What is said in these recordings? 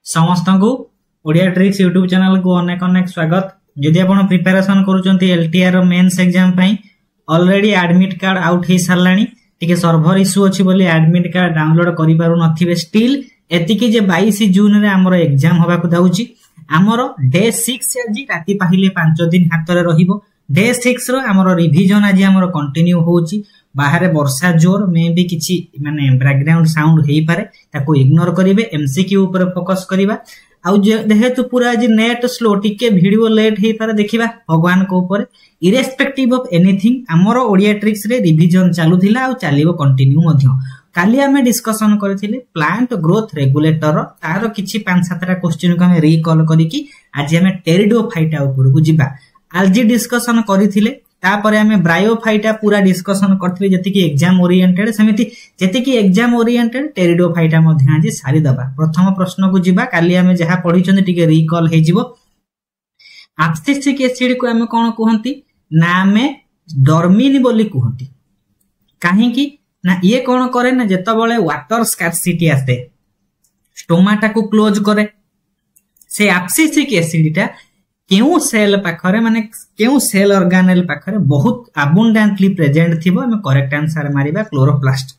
समस्त को Odia tricks YouTube channel को अनेक अनेक स्वागत। जदि आपण प्रिपरेशन करूचंती एलटीआर मेंस एग्जाम पई ऑलरेडी एडमिट कार्ड आउट हे सरलानी टिके सर्वर इशू अछि बोली एडमिट कार्ड डाउनलोड करि पारु नथिबे स्टिल एतिकी जे 22 जून रे हमर एग्जाम होबा को दाउची। हमर डे 6 आज राती पहिले 5 दिन हाथ रे रहिबो। डे 6 रो हमर रिवीजन आज हमर कंटिन्यू होउची। बाहर वर्षा जोर में भी किछि माने बैकग्राउंड साउंड हेई पारे ताको इग्नोर करिवे। एमसीक्यू ऊपर फोकस करिवा। आउ जेहेतु पूरा आज नेट स्लो टिके वीडियो लेट हेई पारे देखिबा भगवान को ऊपर इरेस्पेक्टिव ऑफ एनीथिंग हमर ओडिया ट्रिक्स रे रिवीजन चालुथिला आ चालिबो कंटिन्यू मध्य। काली हमें डिस्कशन करथिले प्लांट ग्रोथ रेगुलेटर तार किछि 5-7टा क्वेश्चन को हमें रिकॉल करिकि आज हमें टेरिडोफाइटा ऊपर को जिबा। आज डिस्कशन करथिले तापर हमें ब्रायोफाइटा पूरा डिस्कशन करथिले जति कि एग्जाम ओरिएंटेड सेमिति जति कि एग्जाम ओरिएंटेड टेरिडोफाइटा मध्ये आज सारी दबा। प्रथम प्रश्न को जिबा। काली हमें जहा पढी छन टिके रिकॉल हे जिवो। एब्सिसिक एसिड को हमें कोन कहंती ना हमें डर्मिन बोली कहंती। काहे कि ना ये कोन करे ना जेतबेले वाटर स्कार्सिटी आसे स्टोमाटा को क्लोज करे से एब्सिसिक एसिडटा केउ सेल पाखरे माने केउ सेल ऑर्गेनेल पाखरे बहुत अबंडेंटली प्रेजेंट थिबो। हम करेक्ट आंसर मारिबा क्लोरोप्लास्ट।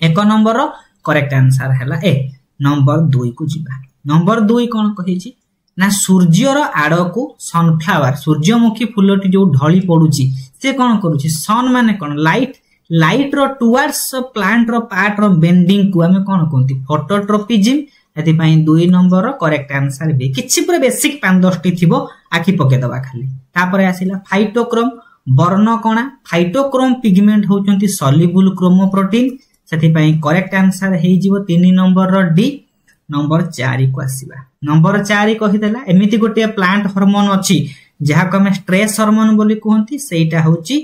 एक नंबर रो करेक्ट आंसर हैला ए। नंबर 2 को जिबा। नंबर 2 कोन कहिछि ना सूर्यर आड़ को सनफ्लावर सूर्यमुखी फूलटी जो ढली पडुची से कोन करूची सन माने कोन लाइट रो टुवर्ड्स प्लांट रो पार्ट रो बेंडिंग को हम कोन कहंती फोटोट्रोपिज्म। एति पई 2 नंबर करेक्ट आंसर बे। किछि पूरा बेसिक 5-10 थिबो आखि पके दबा खाली। तापरे आसिला फाइटोक्रोम वर्णकणा। फाइटोक्रोम पिगमेंट होचंती सॉल्युबल क्रोमोप्रोटीन सेति पई करेक्ट आंसर हेइ जिवो 3 नंबर रो डी। नंबर 4 को आसीबा। नंबर 4 कहि देला एमिति गोटे प्लांट हार्मोन अछि जहा को हम स्ट्रेस हार्मोन बोली कहंती सेटा होची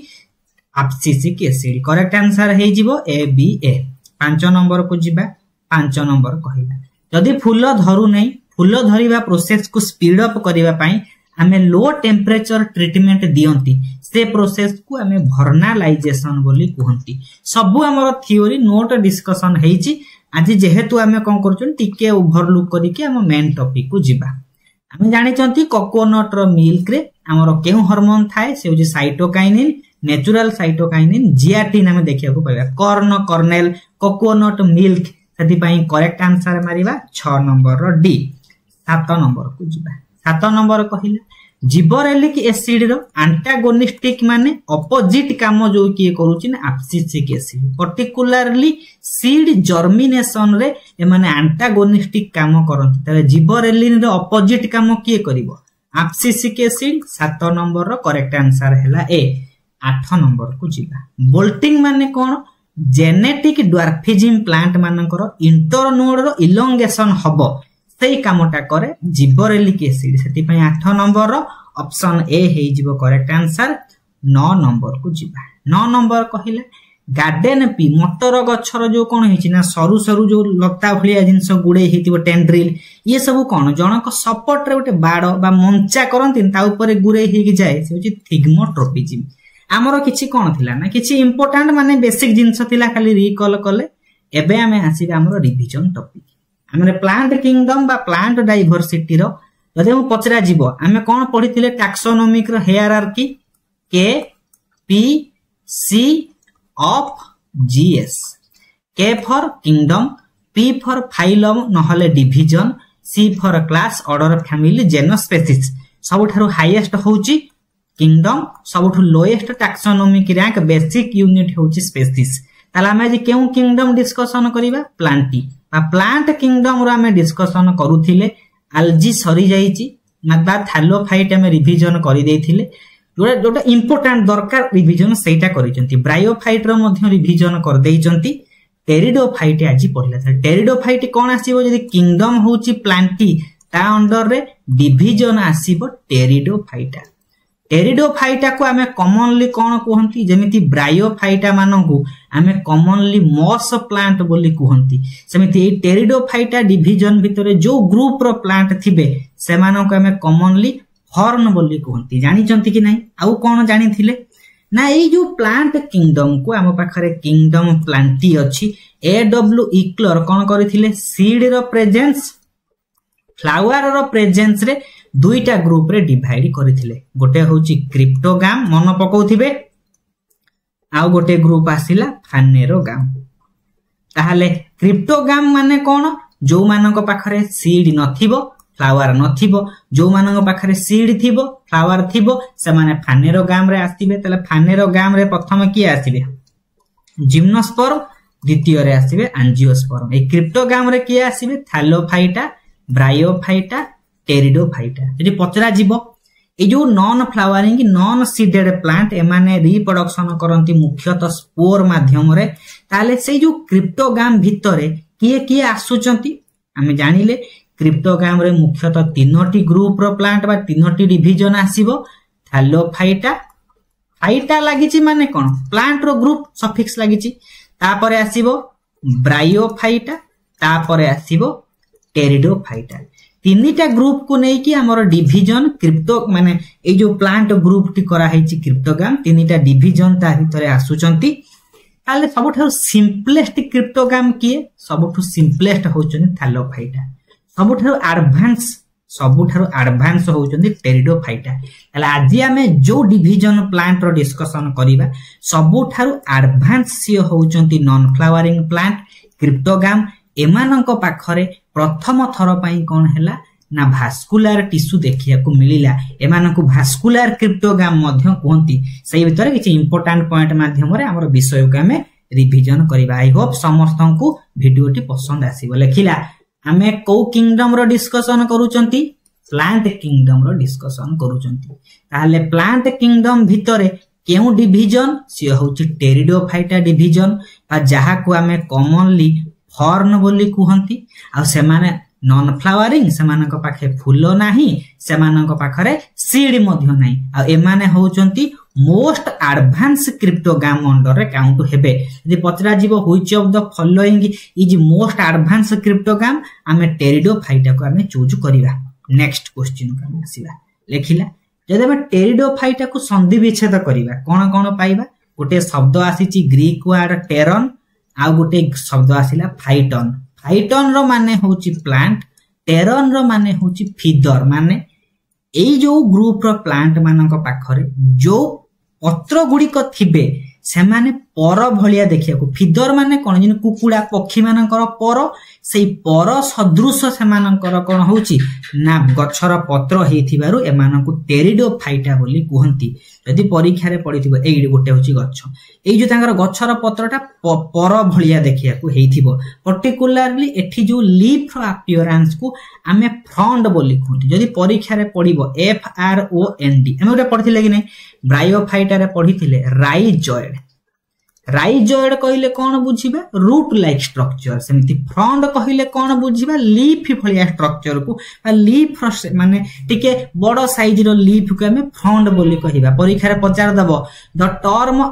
एब्सिसिक एसिड। करेक्ट आंसर हेइ जिवो ए बी ए। 5 नंबर को जिबा। 5 नंबर कहिला जदि फूल धरु नै फूल धरिबा प्रोसेस को स्पीड अप करिबा पई हमें लो टेम्परेचर ट्रीटमेंट दियंती से प्रोसेस को हमें भर्नालाइजेशन बोली कहंती। सबु हमर थ्योरी नोट डिस्कशन हेइची। आज जेहेतु हमें कोन करछन टिके ओवरलुक करिके हम मेन टॉपिक को जिबा। हम जानि चंती कोकोनट रो मिल्क रे हमर केउ हार्मोन थाए से होची साइटोकाइनिन नेचुरल साइटोकाइनिन जियाटिन हमें देखिया को पाइबा। कॉर्न कर्नेल कोकोनट मिल्क सेति पई correct answer मारिबा 6 number rho D. 7 number को जिबा। 7 नंबर कहिला जिबरेलिक एसिड रो एंटागोनिस्टिक माने ऑपोजिट काम जो कि करूची ना abscisic acid particularly seed germination रे ए माने एंटागोनिस्टिक काम करंती। तले जिबरेलिन रो ऑपोजिट काम किए करिवो एब्सिसिक एसिड। 7 नंबर रो करेक्ट आंसर हैला ए। 8 नंबर को जिबा। बोल्टिंग माने कोन जेनेटिक ड्वार्फिज्म प्लांट मानकर इंटरनोड रो इलोंगेशन हबो सेही कामटा करे जिबरेलिक एसिड। सेति पई 8 नंबर रो ऑप्शन ए हेइ जिवो करेक्ट आंसर। 9 नंबर को जिबा। 9 नंबर कहिला गार्डन पी मटर गछर जो कोन हिची ना सरू सरू जो लता भलिया जिंस गुडे हेतिबो टेंड्रिल ये सब कोन जनक सपोर्ट रे गोटे बाड़ बा मंचा करंती ता ऊपर गुरे हेकि जाय से होची थिग्मोट्रोपिज्म। हमरो किछि कोन थिला ना किछि इंपोर्टेंट माने बेसिक जिंस थिला खाली रिकॉल कले। एबे हमें आसीबा हमरो रिवीजन टॉपिक। हमरे प्लांट किंगडम बा प्लांट डाइवर्सिटी रो जदि हम पचरा जीवो हमें कोन पढिथिले टैक्सोनॉमिक रो hierarchy K P C O F GS. K for kingdom P for phylum नहले division C for class order family genus species. सबठारु हाईएस्ट होउची किंगडम सबठु lowest taxonomic rank basic unit होउची स्पीसीज। ताला हम आज केउ किंगडम डिस्कशन करिबा प्लांटी बा प्लांट किंगडम रो हम डिस्कशन करूथिले एल्जी सरी जाईची माबा थैलोफाइट हम रिवीजन करि देथिले जोटा इंपोर्टेंट दरकार रिवीजन सेटा करिसंती। ब्रायोफाइट रो मध्ये रिवीजन कर देइचंती। टेरिडोफाइट आज पढिला था। टेरिडोफाइट कोन आसीबो जदि किंगडम होउची प्लांटी ता अंडर रे डिवीजन आसीबो टेरिडोफाइटा। टेरिडोफाइटा को हमें कॉमनली कोन कहंती जेमिति ब्रायोफाइटा मानकू हमें कॉमनली मॉस प्लांट बोली कहंती सेमिति ए टेरिडोफाइटा डिवीजन भितरे जो ग्रुप रो प्लांट थिबे से मानक हमें कॉमनली फर्न बोली कहंती। जानि चंती कि नै आउ कोन जानि थिले ना ए जो प्लांट किंगडम को हम पाखरे किंगडम प्लांटी अछि। ए डब्ल्यू इक्लर कोन करिथिले सीड रो प्रेजेंस फ्लावर रो प्रेजेंस रे दुईटा ग्रुप रे डिवाइड करथिले गोटे होची क्रिप्टोगाम मन पकोथिबे आ गोटे ग्रुप आसिला फानेरोगाम ताहाले क्रिप्टोगाम माने कोन जो मानक पाखरे सीड नथिबो फ्लावर नथिबो जो मानक पाखरे सीड थिबो फ्लावर थिबो से माने फानेरोगाम रे आसीबे तले फानेरोगाम रे प्रथम की आसीबे जिम्नोस्पर्म द्वितीय रे आसीबे एंजियोस्पर्म ए क्रिप्टोगाम रे की आसीबे थैलोफाइटा ब्रायोफाइटा टेरिडोफाइटा यदि पचरा जीवो ए जो non flowering non seeded plant एमाने रिप्रोडक्शन करंती मुख्यतः स्पोर माध्यम रे ताले से जो क्रिप्टोगाम भितरे किए किए आसुचंती आमे जानिले क्रिप्टोगाम रे मुख्यतः तीनोटी ग्रुप रो प्लांट बा तीनोटी डिवीजन आसीबो थैलोफाइटा फाइटा लागिची माने कोन प्लांट रो ग्रुप सफिक्स लागिची तापरे आसीबो ब्रायोफाइटा तापरे आसीबो टेरिडोफाइटा तीनटा ग्रुप को नै कि हमर डिवीजन क्रिप्टो माने ए जो प्लांट ग्रुप टी करा हैची क्रिप्टोगाम तीनटा डिवीजन ता भितरे आसुचंती ताले सबठो सिंपलेस्ट क्रिप्टोगाम किए सबठो सिंपलेस्ट होचनी थैलोफाइटा सबठो एडवांस होचनी टेरिडोफाइटा ताले आज आमे जो डिवीजन प्लांट रो डिस्कशन करिबा सबठो एडवांस सी होचनी नॉन फ्लावरिंग प्लांट क्रिप्टोगाम एमानक पाखरे प्रथम थर पई कोन हैला ना भास्कुलर टिश्यू देखिया को मिलिला एमानकु भास्कुलर क्रिप्टोगाम मध्य कोंती सही भितर किछि इंपोर्टेंट पॉइंट माध्यम रे हमर विषय को हमें रिवीजन करिबा आई होप समस्तन को वीडियो टी पसंद आसीबो लेखिला हमें को किंगडम रो डिस्कशन करूचंती प्लांट किंगडम रो डिस्कशन करूचंती ताले प्लांट किंगडम भितरे केउ डिवीजन से होची टेरिडोफाइटा डिवीजन आ जहा को हमें कॉमनली फॉर्न बोली कहंती आ से माने नॉन फ्लावरिंग से मानक पाखे फूल नाही से मानक पाखरे सीड मध्य नाही आ ए माने होचंती मोस्ट एडवांस क्रिप्टोगाम अंडर रे काउंट हेबे यदि पचरा जीव which of the following is most advance cryptogam हमें टेरिडोफाइटा को हमें चूज करिवा नेक्स्ट क्वेश्चन को हम आसीबा लेखिला जदि हम टेरिडोफाइटा को संधि विच्छेद करिवा कोन कोन पाइबा गोटे शब्द आसीची ग्रीक वर्ड टेरन आ गोटे शब्द आसिला फाइटन फाइटन रो माने होची प्लांट टेरन रो माने होची फीडर माने एई जो ग्रुप रो प्लांट मानक पाखरे जो पत्र गुड़िक थिबे से माने पर भलिया देखिया को फीडर माने कोन जिन कुकुड़ा पक्षी मानकर पर सेई पर सदृश से मानकर कोन होची ना गछर पत्र हेथिबारु एमानकु टेरिडोफाइटा बोली कहंती यदि परीक्षा रे पडिथिबो एई गोटे होची गछ एई जो तांगर गछर पत्रटा पर भलिया देखिया को हेथिबो पर्टिकुलरली एठी जो लीफ अपीयरेंस को आमे फ्रंट बोली कहंती यदि परीक्षा रे पडिबो F R O N D एमे पढिथिले कि नै ब्रायोफाइटा रे पढिथिले राइजॉइड कहिले कोन बुझिबा रूट लाइक स्ट्रक्चर सेमिति फ्रंट कहिले कोन बुझिबा लीफ भलिया स्ट्रक्चर को लीफ माने टिके बडो साइज रो लीफ को हमें फ्रंट बोली कहिबा परीक्षा रे पचार दबो the term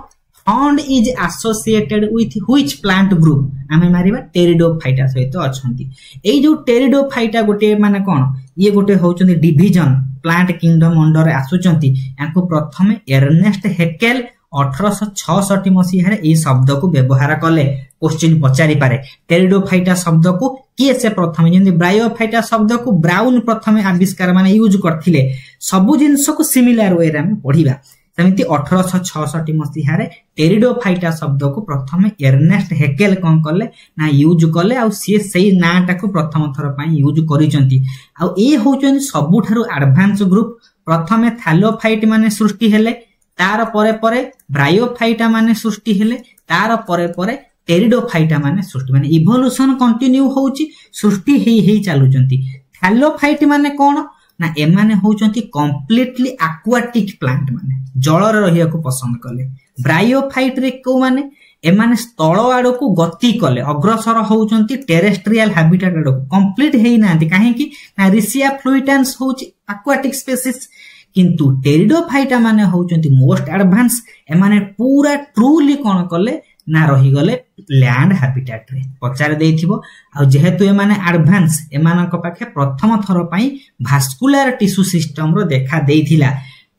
frond is associated with which plant group आमे मारिबा टेरिडोफाइटा सहित अछंती एई जो टेरिडोफाइटा गोटे माने कोन ये गोटे होचंती डिवीजन प्लांट किंगडम अंडर आसुचंती याको प्रथमे एर्नेस्ट हेकेल 1866 मसीह ए शब्द को व्यवहार कले क्वेश्चन पचारि पारे टेरिडोफाइटा शब्द को किए से प्रथमे जेंति ब्रायोफाइटा शब्द को ब्राउन प्रथमे आविष्कार माने यूज करथिले सब जिंस को सिमिलर वे रे हम पढिबा सेमिति 1866 मसीह रे टेरिडोफाइटा शब्द को प्रथमे एर्नेस्ट हेकेल कोन कले ना यूज कले आ से सेही नाटा को प्रथम थर पई यूज करिसंती आ ए होचन सबुठारु एडवांस ग्रुप प्रथमे थैलोफाइट माने सृष्टि हेले तार परे परे ब्रायोफाइटा माने सृष्टि हेले तार परे परे टेरिडोफाइटा माने सृष्टि माने इवोल्यूशन कंटिन्यू होउची सृष्टि हेई चालुचंती थैलोफाइट माने कोन ना ए माने होउचंती कंप्लीटली एक्वाटिक प्लांट माने जल रे रहिया को पसंद कले ब्रायोफाइट रे को माने ए माने स्थल आडो को गति कले अग्रसर होउचंती टेरेस्ट्रियल हैबिटेट आडो कंप्लीट हेई नांती काहे कि ना रिसिया फ्लुइटेंस होउची एक्वाटिक स्पीसीज किंतु टेरिडोफाइटा माने होउचंती मोस्ट एडवांस ए माने पूरा ट्रूली कोन कले ना रही गले लैंड हैबिटेट रे पचार देथिबो आ जेहेतु ए माने एडवांस ए मानक पाखे प्रथम थर पई भास्कुलर टिश्यू सिस्टम रो देखा देथिला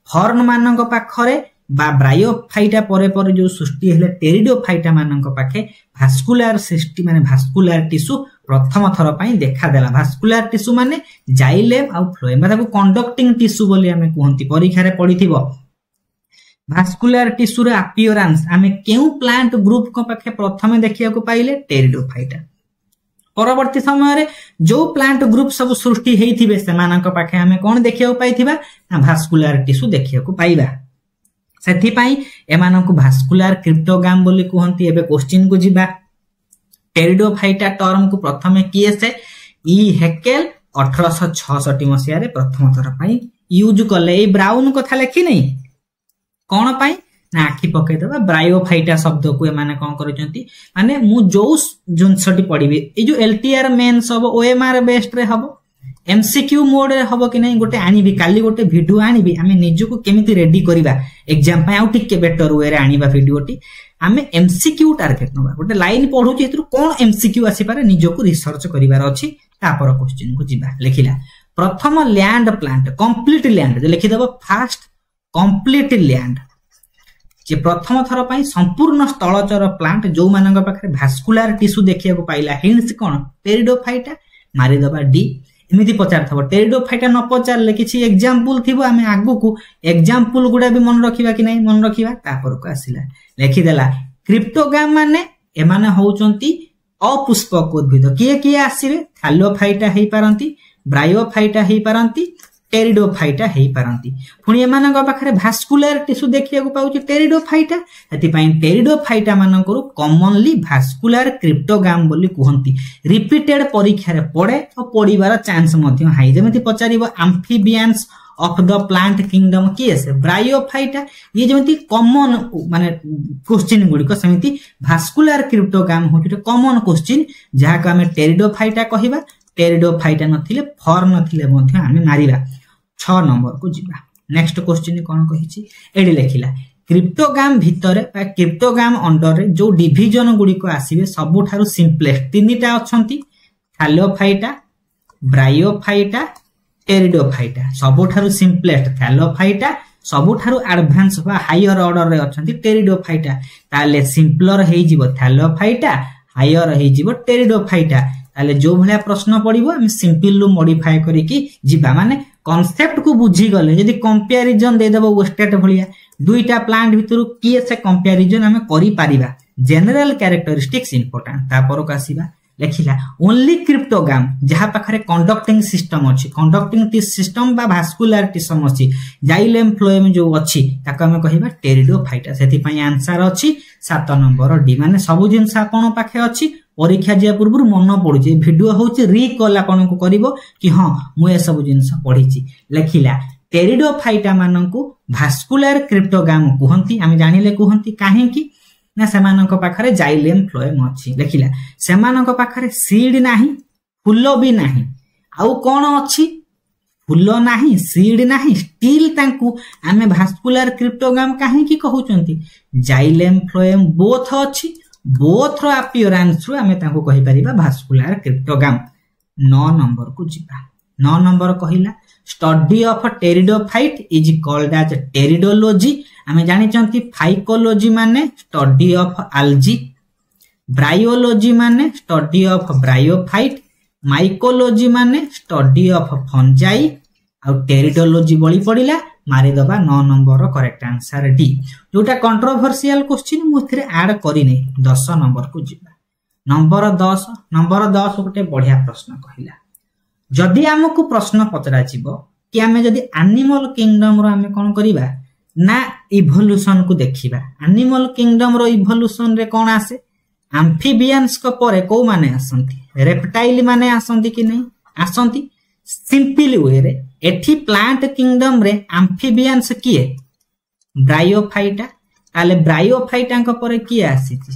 फॉर्न मानक पाखरे बा ब्रायोफाइटा परे परे जो सृष्टि हेले टेरिडोफाइटा मानक पाखे भास्कुलर सिस्टम माने भास्कुलर टिश्यू प्रथम थर पई देखा देला भास्कुलर टिश्यू माने जाइलेम आ फ्लोएम ताको कंडक्टिंग टिश्यू बोली हमें कहंती परीक्षा रे पढिथिबो भास्कुलर टिश्यू रे अपीयरेंस हमें केउ प्लांट ग्रुप को पाखे प्रथमे देखिया को पाइले टेरिडोफाइटा परवर्ती समय रे जो प्लांट ग्रुप सब सृष्टि हेइथिबे सेमानक पाखे हमें कोन देखिया को पाइथिबा ना भास्कुलर टिश्यू देखिया को पाइबा सेथि पई एमानक भास्कुलर क्रिप्टोगाम बोली कहंती एबे क्वेश्चन को जिबा टेरिडोफाइटा टर्म को प्रथमे किए से ई हेकेल 1866 मसिया रे प्रथम थर पई यूज करले ए ब्राउन कथा लेखि नै कोन पई ना आखि पके देबा ब्रायोफाइटा शब्द को ए माने कोन करचंती माने मु जो जुनसटी पढिबे ए जो एलटीआर मेन सब ओएमआर बेस्ड रे हबो एमसीक्यू मोड रे हबो कि नै गोटे आनिबी काली गोटे वीडियो आनिबी हमें निजु को केमिति रेडी करिबा एग्जाम पय आउट के बेटर वे रे आनिबा वीडियोटी हमें एमसीक्यू टारगेट नबा गोटे लाइन पढुची एतु कोन एमसीक्यू आसी पारे निजु को रिसर्च करिवार अछि तापर क्वेश्चन को जिबा लेखिला प्रथम लैंड प्लांट कंप्लीट लैंड लिखि देबो फास्ट कंप्लीट लैंड जे प्रथम थर पई संपूर्ण स्थलचर प्लांट जो मानक पाखरे भास्कुलर टिश्यू देखिया को पाइला हिंट्स कोन टेरिडोफाइटा मारि दबा डी एमिति पचार थबो टेरिडोफाइटा न पचारले किछि एग्जांपल थिबो हमें आगु को एग्जांपल गुडा भी मन रखिबा कि नै मन रखिबा तापर को आसिला लेखि देला क्रिप्टोगाम माने एमाने होउचंती अपुष्पक उद्भिद किए किए आसीबे थैलोफाइटा हेई पारंती ब्रायोफाइटा हेई पारंती टेरिडोफाइटा हेई पारंती पुनी एमानक पाखरे भास्कुलर टिश्यू देखिया को पाउची टेरिडोफाइटा एति पई टेरिडोफाइटा मानकरू कॉमनली भास्कुलर क्रिप्टोगाम बोली कहंती रिपीटेड परीक्षा रे पड़े और पड़ीबार चांस मध्ये हाई जेमिति पचारिबो amphibians of the plant kingdom किएसे ब्रायोफाइटा ये जेमिति कॉमन माने क्वेश्चन गुडी को समिति भास्कुलर क्रिप्टोगाम होटी कॉमन क्वेश्चन जहा को हमें टेरिडोफाइटा कहिबा टेरिडोफाइटा नथिले फॉर नथिले मध्ये हमें मारिबा 6 नंबर को जिबा नेक्स्ट क्वेश्चन कोन कहिछि एडी लेखिला क्रिप्टोगाम भितरे बा क्रिप्टोगाम अंडर रे जो डिवीजन गुडी को आसीबे सबुठारु सिंपलेस्ट तीनटा अछंती थैलोफाइटा ब्रायोफाइटा टेरिडोफाइटा सबुठारु सिंपलेस्ट थैलोफाइटा सबुठारु एडवांस बा हायर ऑर्डर रे अछंती टेरिडोफाइटा ताले सिंपलर हेई जिवो थैलोफाइटा हायर हेई जिवो टेरिडोफाइटा ताले जो भलिया प्रश्न पडिबो हम सिंपल लु मॉडिफाई करी कि जिबा माने कांसेप्ट को बुझी गले यदि कंपैरिजन दे देबो वेस्टेट भलिया दुईटा प्लांट भितरु किए से कंपैरिजन हम करि पारिबा जनरल कैरेक्टरिस्टिक्स इंपोर्टेंट तापर कासीबा लेखिला ओनली क्रिप्टोगाम जहा पाखरे कंडक्टिंग सिस्टम अछि कंडक्टिंग सिस्टम बा भास्कुलर टिश्यू अछि जाइलेम फ्लोएम जो अछि ताका हम कहिबा टेरिडोफाइटा सेति पई आंसर अछि 7 नंबर डी माने सब जिंस आपण पाखे अछि परीक्षा जे पूर्व मन पडुची वीडियो होची रिकॉल आपण को करिवो कि हां मु ए सब जिंस पढिची लेखिला टेरिडोफाइटा माननकु भास्कुलर क्रिप्टोगाम कहंती हम जानिले कहंती काहे कि ना सेमानक पाखरे जाइलेम फ्लोएम अछि लेखिला सेमानक पाखरे सीड नाही फूल भी नाही आउ कोन अछि फूल नाही सीड नाही स्टिल तांकु हमें भास्कुलर क्रिप्टोगाम काहे कि कहउचंती जाइलेम फ्लोएम बोथ अछि बोथ रो अपीयरेंस रो हमें तांको कहि परिबा भास्कुलर क्रिप्टोगाम 9 नंबर को जिबा 9 नंबर कहिला study of pteridophyte is called as pteridology हमें जानि चंती फाइकोलॉजी माने स्टडी ऑफ एल्गी ब्रायोलॉजी माने स्टडी ऑफ ब्रायोफाइट माइकोलॉजी माने स्टडी ऑफ फंजाई आ टेरिडोलॉजी बळी पडिला मारि दबा 9 नंबर करेक्ट आंसर डी जोटा कंट्रोवर्शियल क्वेश्चन मुथरे ऐड करी नै 10 नंबर को जिबा नंबर 10 गोटे बढ़िया प्रश्न कहिला जदि हमकु प्रश्न पचरा जिवो कि हमें जदि एनिमल किंगडम रो हमें कोन करिबा ना इवोल्यूशन को देखिबा एनिमल किंगडम रो इवोल्यूशन रे कोन आसे एम्फिबियंस को परे को माने आसंती रेप्टाइल माने आसंती कि नै आसंती सिंपल वे रे एठी प्लांट किंगडम रे एम्फिबियंस किए ब्रायोफाइटा ताले ब्रायोफाइटा को परे किए आसीची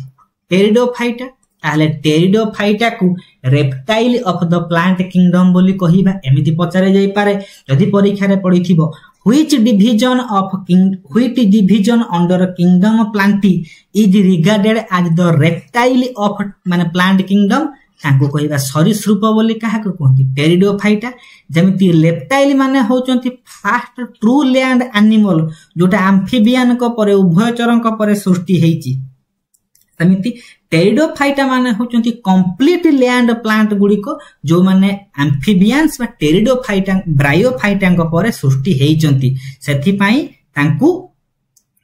टेरिडोफाइटा ताले टेरिडोफाइटा को reptile of the plant kingdom बोली कहिबा एमिति पचारे जाई पारे जदि परीक्षा रे पढिथिबो which division under kingdom plantae is regarded as the reptile of माने plant kingdom ताको कहिबा सरीसृप बोली काहा को कहंती टेरिडोफाइटा जेमिति रेप्टाइल माने होचंती फास्ट ट्रू लैंड एनिमल जोटा एम्फिबियन को परे उभयचरन को परे सृष्टि हेची सेमिति टेरिडोफाइटा माने होचंती कंप्लीट लैंड प्लांट गुड़िक जो माने एम्फिबियंस बा टेरिडोफाइटा ब्रायोफाइटा परे सृष्टि हेइचंती सेथि पई तांकू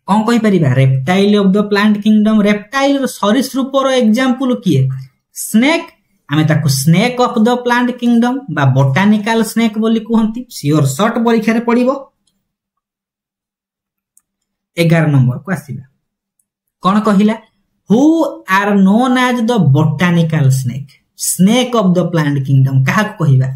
कोन कहि परिबा reptile of the plant kingdom reptile सरीसृप रो एग्जांपल किए स्नेक आमे ताकू snake of the plant kingdom बा बोटानिकल स्नेक बोली कहंती सियोर शॉर्ट परीक्षा रे पड़िबो 11 नंबर को आसीबा कोन कहिला who are known as the botanical snake of the plant kingdom कहा कहिबा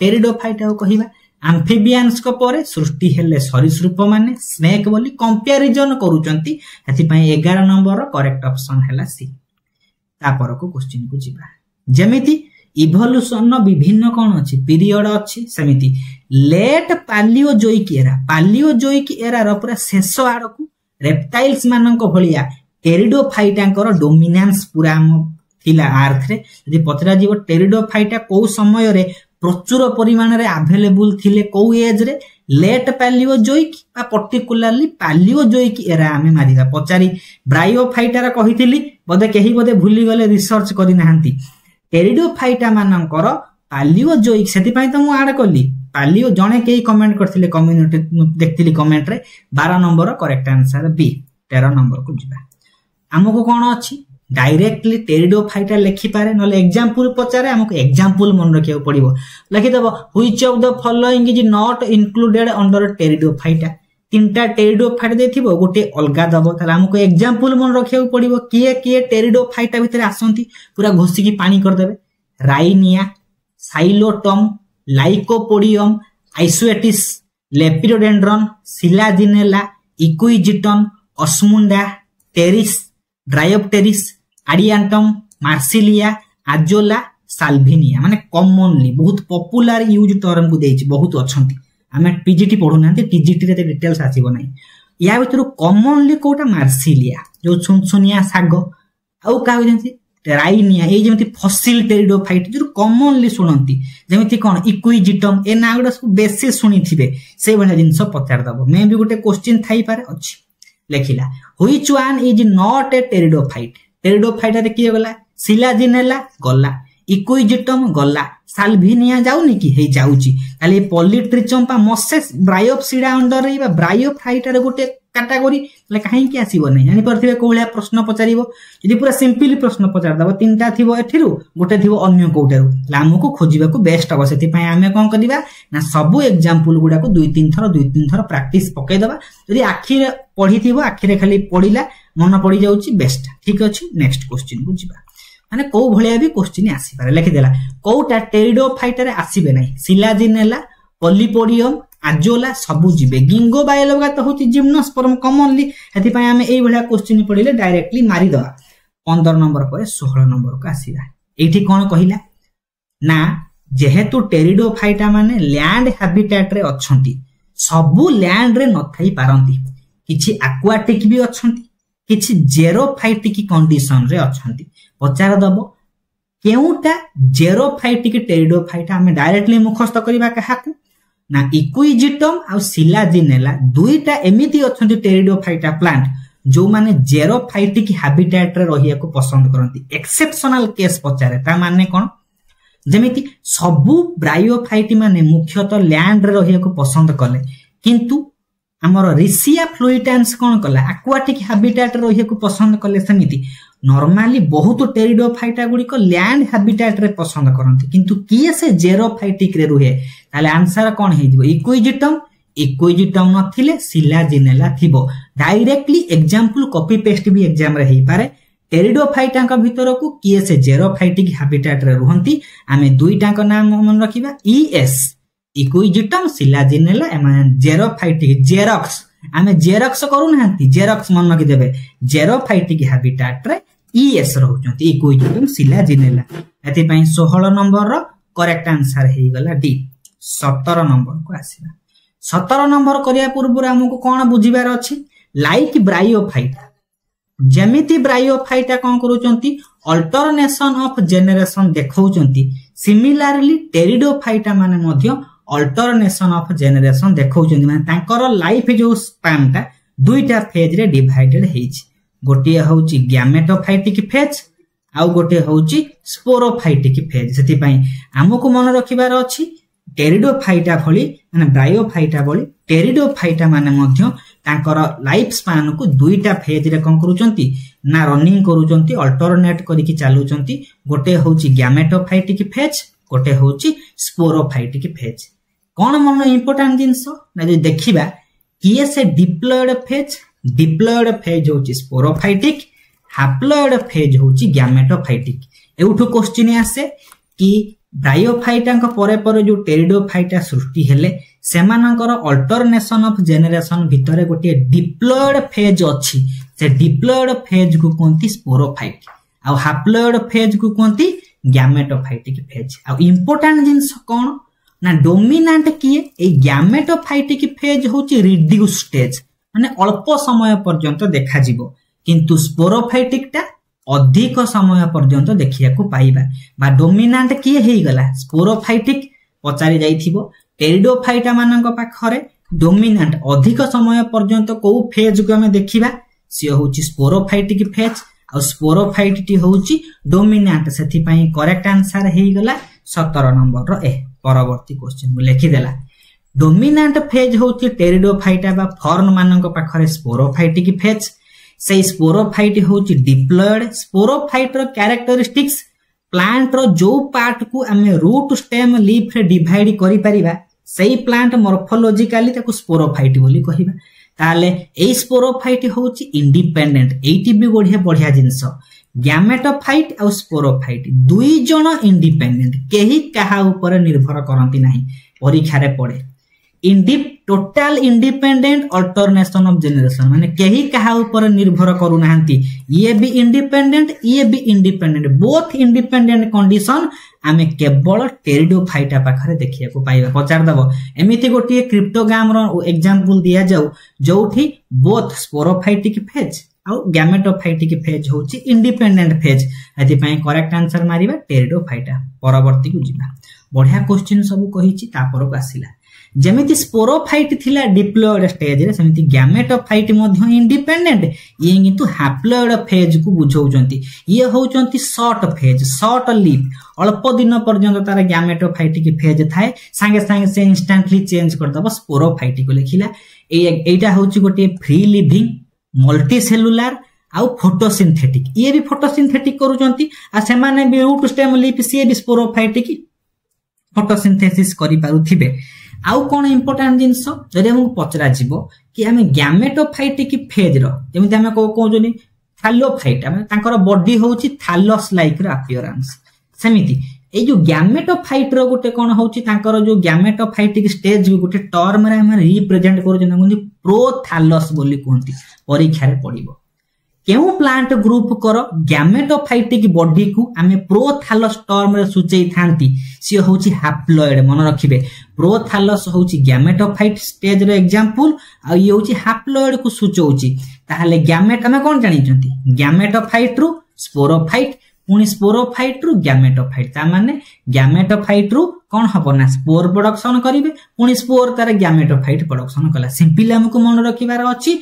टेरिडोफाइटा को कहिबा एम्फिबियंस को परे सृष्टि हेले सरीसृप माने स्नेक बोली कंपैरिजन करूचंती एथि पई 11 नंबर रो करेक्ट ऑप्शन हैला सी तापर को क्वेश्चन को जिबा जेमिति इवोल्यूशन नो विभिन्न कोन अछि पीरियड अछि सेमिति लेट पालियोजोइक एरा रो पूरा शेष आड़ को रेप्टाइल्स मानक भलिया टेरिडोफाइटा डोमिनेंस पूरा थिला अर्थ रे यदि पचरा जीव टेरिडोफाइटा को समय रे प्रचुर परिमाण रे अवेलेबल थिले को एज रे लेट पैलियोजोइक बा पर्टिकुलरली पैलियोजोइक एरा हमें मारिदा पचारी ब्रायोफाइटा रा कहिथिली बदे केही बदे भूली गले रिसर्च करि नाहंती टेरिडोफाइटा मानकर पैलियोजोइक सेति पई त मु ऐड करली पैलियो जणे केही कमेंट करथिले कम्युनिटी देखथिली कमेंट रे 12 number correct answer B 13 number को जिबा हमको कौन अच्छी डायरेक्टली टेरिडोफाइटा लिखि पारे नले एग्जांपल पचारे हमको एग्जांपल मन रखिया पड़िबो लिखि देबो which of the following is not included under pteridophyta तीनटा टेरिडोफाइटा देथिबो गोटे अलगा दबो ताले हमको एग्जांपल मन रखिया पड़िबो किए टेरिडोफाइटा भितर आसंती पूरा घोसी की पानी कर देबे Rhynia Psilotum Lycopodium Isoetes Lepidodendron Selaginella Equisetum Osmunda Pteris Dryopteris Adiantum Marsilea Azolla Salvinia माने कॉमनली बहुत पॉपुलर यूज टर्म को देछि बहुत अछंती हमें पीजीटी पढु नांती टीजीटी रे डिटेल्स आसीबो नै या भितर कॉमनली कोटा मार्सिलिया जो सुनसुनिया साग आउ का होजंती राइनिया ए जेमति फसिल टेरिडोफाइट जो कॉमनली सुनंती जेमति कोन इक्विजिटम ए नागडा सब बेसी सुनी थिबे से बना जिंस पचार दबो मे भी गोटे क्वेश्चन थाई पारे अछि लेखिला which one is not a pteridophyte pteridophyta रे किए गला सिलाजिनेला गला इक्विजिटम गला साल्विनिया जाउनी कि हे जाउची ताले पॉलीट्रिचम्पा मसेस ब्रायोप्सिडा अंडर रे बा ब्रायोफाइटा रे गोटे कैटेगरी ले काहे कि आसीबो नै जानि परथिबे कोलिया प्रश्न पचारिबो यदि पूरा सिंपली प्रश्न पचार दबो तीनटा थिबो एठिरु गोटे थिबो अन्य कोटेरु लामको खोजिबा को बेस्ट हो सेति पय हमें कोन करिबा ना सब एग्जांपल गुडा को 2-3 थर प्रैक्टिस पकै दबा यदि आखि रे पढी थिबो आखि रे खाली पढिला मन पडी जाउची बेस्ट ठीक अछि नेक्स्ट क्वेश्चन को जिबा माने को भलिया भी क्वेश्चन आसी पारे लिखि देला कोटा टेरिडोफाइटा रे आसीबे नै सिलाजिनेला पॉलीपोडियम आजोला सबु जिबे गिंगो बायोलोगा तो होची जिम्नोस्पर्म कॉमनली हेति पय हमें एई भलिया क्वेश्चन पढिले डायरेक्टली मारी दवा 15 नंबर पर 16 नंबर को आसीबा एठी कोन कहिला ना जेहेतु टेरिडोफाइटा माने लैंड हैबिटेट रे अछंती सबु लैंड रे न थाई पारंती किछि एक्वाटिक भी अछंती किछि जेरोफाइटिक कंडीशन रे अछंती पचार दबो केउटा जेरोफाइटिक टेरिडोफाइटा हमें डायरेक्टली मुखस्त करिबा कहाकू ना इक्विजिटम आ सिलाजिनेला दुईटा एमिति अछंती टेरिडोफाइटा प्लांट जो माने जेरोफाइटिक हैबिटेट रे रहिया को पसंद करंती एक्सेप्शनल केस पचारे ता माने कोन जेमिति सबु ब्रायोफाइट माने मुख्यतः लैंड रे रहिया को पसंद कले किंतु हमर रिसिया फ्लुइटान्स कोन कला एक्वाटिक हैबिटेट रे रहिया को पसंद कले समिति नॉर्मली बहुत टेरिडोफाइटा गुडी को लैंड हैबिटेट रे पसंद करंती किंतु किए से जेरोफाइटिक रे रुहे ताले आंसर कोन हे दिबो इक्विजिटम नथिले सिलाजिनेला थिबो डायरेक्टली एग्जांपल कॉपी पेस्ट भी एग्जाम रे हेई पारे टेरिडोफाइटा का भीतर को किए से जेरोफाइटिक हैबिटेट रे रुहंती आमे दुईटा का नाम मन रखिबा ईएस इक्विजिटम सिलाजिनेला एमान जेरोफाइटिक जेरॉक्स आमे जेरॉक्स करू नांती जेरॉक्स मन रखि देबे जेरोफाइटिक हैबिटेट रे ईएस रहउचंती इक्विजिटम सिलाजिनेला एति पई 16 नंबर रो करेक्ट आंसर हेई गला डी 17 नंबर को आसीबा 17 नंबर करिया पूर्व हमको कोन बुझिबार अछि लाइक ब्रायोफाइटा जेमिति ब्रायोफाइटा कोन करूचंती अल्टरनेशन ऑफ जेनरेशन देखौचंती सिमिलरली टेरिडोफाइटा माने मध्य अल्टरनेशन ऑफ जेनरेशन देखौचंती माने तांकर लाइफ जो स्पैन ता दुईटा फेज रे डिवाइडेड हेछि गोटे होची गैमेटोफाइटिक फेज आउ गोटे होची स्पोरोफाइटिक फेज सेति पई हमकु मन रखिबार अछि टेरिडोफाइटा भली माने ब्रायोफाइटा भली टेरिडोफाइटा माने मध्य तांकर लाइफ स्पान को दुईटा फेज रे कोन करूचंती ना रनिंग करूचंती अल्टरनेट करिकि चालूचंती गोटे होची गैमेटोफाइटिक फेज गोटे होची स्पोरोफाइटिक फेज कोन मन इंपोर्टेंट जिंस ना जे देखिबा किए से डिप्लॉयड फेज होची स्पोरोफाइटिक हैप्लॉयड फेज होची गैमेटोफाइटिक एउठु क्वेश्चन आसे कि ब्रायोफाइटा परे परे जो टेरिडोफाइटा सृष्टि हेले सेमानकर अल्टरनेशन ऑफ जेनरेशन भितरे गोटे डिप्लॉयड फेज अछि से डिप्लॉयड फेज को कोंती स्पोरोफाइट आ हैप्लॉयड फेज को कोंती गैमेटोफाइटिक फेज आ इंपोर्टेंट जिंस कोन ना डोमिनेंट किए ए गैमेटोफाइटिक फेज होची रिड्यूस स्टेज माने अल्प समय पर्यंत देखा जिवो किंतु स्पोरोफाइटिक टा अधिक समय पर्यंत देखिया को पाइबा बा डोमिनेंट किए हेई गला स्पोरोफाइटिक पचारि जाइथिबो टेरिडोफाइटा मानक पाखरे डोमिनेंट अधिक समय पर्यंत को फेज को हमें देखिबा से होची स्पोरोफाइटिक फेज और स्पोरोफाइटिटी होची डोमिनेंट सेथि पई करेक्ट आंसर हेई गला 17 नंबर रो ए परवर्ती क्वेश्चन को लिखि देला डोमिनेंट फेज होची टेरिडोफाइटा बा फॉर्न मानक पाखरे स्पोरोफाइटिक फेज से स्पोरोफाइट होची डिप्लॉयड स्पोरोफाइट रो कैरेक्टरिस्टिक्स प्लांट रो जो पार्ट को हमें रूट स्टेम लीफ रे डिवाइड करि परिबा सेही प्लांट मॉर्फोलॉजिकली ताको स्पोरोफाइट बोली कहिबा ताले एई स्पोरोफाइट होची इंडिपेंडेंट एटी भी बढ़िया जिंस गैमेटोफाइट और स्पोरोफाइट दुई जण इंडिपेंडेंट केही काहा ऊपर निर्भर करंती नाही परीक्षा रे पड़े total independent alternation of generation माने केही काहा ऊपर निर्भर करू नाहंती ये भी इंडिपेंडेंट बोथ इंडिपेंडेंट कंडीशन आमे केवल टेरिडोफाइटा पाखरे देखिया को पाइबा पचार दबो एमिति गोटी क्रिप्टोग्राम रो एग्जांपल दिया जाऊ जोठी बोथ स्पोरोफाइटिक फेज और गैमेटोफाइटिक फेज होची इंडिपेंडेंट फेज एति पई करेक्ट आंसर मारिबा टेरिडोफाइटा परवर्ती को जिबा बढ़िया क्वेश्चन सब कहिची तापर को आसिला जेमिति स्पोरोफाइट थिला डिप्लॉयड स्टेज रे सेमिति गैमेटोफाइट मध्य इंडिपेंडेंट ये किंतु हैप्लॉयड फेज को बुझौचंती ये होचंती शॉर्ट फेज शॉर्ट लीफ अल्प दिन पर्यंत तार गैमेटोफाइटिक फेज थाए संगे संगे से इंस्टेंटली चेंज कर दबो स्पोरोफाइट को लिखिला एटा होची गोटे फ्री लिविंग मल्टी सेलुलर आउ फोटोसिंथेटिक ये भी फोटोसिंथेटिक करूचंती आ से माने भी रूट स्टेम लीफ से भी स्पोरोफाइटिक फोटोसिंथेसिस करि पारुथिबे आउ कोन इंपोर्टेंट जिंस जदि हम पचरा जिवो कि हमें गैमेटोफाइटिक फेज रो जेमिति हमें को जोनी थैलोफाइट हमें तांकर बॉडी होची थैलस लाइक रो अपीयरेंस सेमिति ए जो गैमेटोफाइट रो गोटे कोन होची तांकर जो गैमेटोफाइटिक स्टेज गोटे टर्म रे हम रिप्रेजेंट करू जेना कोन प्रोथैलस बोली कोनती परीक्षा रे पडिबो केउ प्लांट ग्रुप करो गैमेटोफाइटिक बॉडी को आमे प्रोथैलस टर्म रे सुचेई थांती से होची हैप्लॉयड मन रखिबे प्रोथैलस होची गैमेटोफाइट स्टेज रो एग्जांपल आ ये होची हैप्लॉयड को सुचौची ताहाले गैमेट हमें कोन जानि चंती गैमेटोफाइट रु स्पोरोफाइट पुनी स्पोरोफाइट रु गैमेटोफाइट ता माने गैमेटोफाइट रु कोन हबो ना स्पोर प्रोडक्शन करिवे पुनी स्पोर तार गैमेटोफाइट प्रोडक्शन कला सिंपली हमको मन रखिबार अछि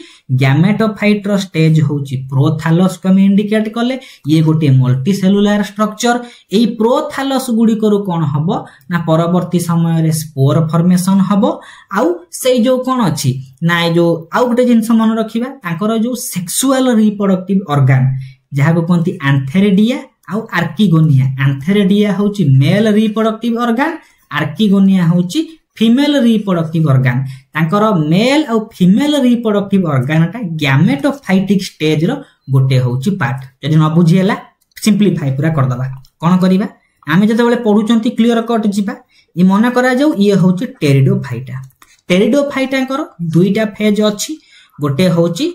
गैमेटोफाइट रो स्टेज होची प्रोथैलस को हम इंडिकेट करले ये गोटे मल्टी सेलुलर स्ट्रक्चर एई प्रोथैलस गुडी करू कोन हबो ना परवर्ती समय रे स्पोर फॉर्मेशन हबो आउ से जो कोन अछि ना जो आउ गोटे जिंस मन रखिबा तांकर जो सेक्सुअल रिप्रोडक्टिव ऑर्गन जहा को कोनती एंथेरिडिया आउ आर्किगोनिया एंथेरिडिया होची मेल रिप्रोडक्टिव ऑर्गन आर्किगोनिया होची फीमेल रिप्रोडक्टिव ऑर्गन तांकर मेल और फीमेल रिप्रोडक्टिव ऑर्गन टा गैमेटोफाइटिक स्टेज रो गोटे होची पार्ट जदि न बुझियला सिंपलीफाई पूरा कर दबा कोन करिबा आमे जते बेले पढुचंती क्लियर कट जिबा ई मन करा जाऊ ये होची टेरिडोफाइटा कर दुईटा फेज अछि गोटे होची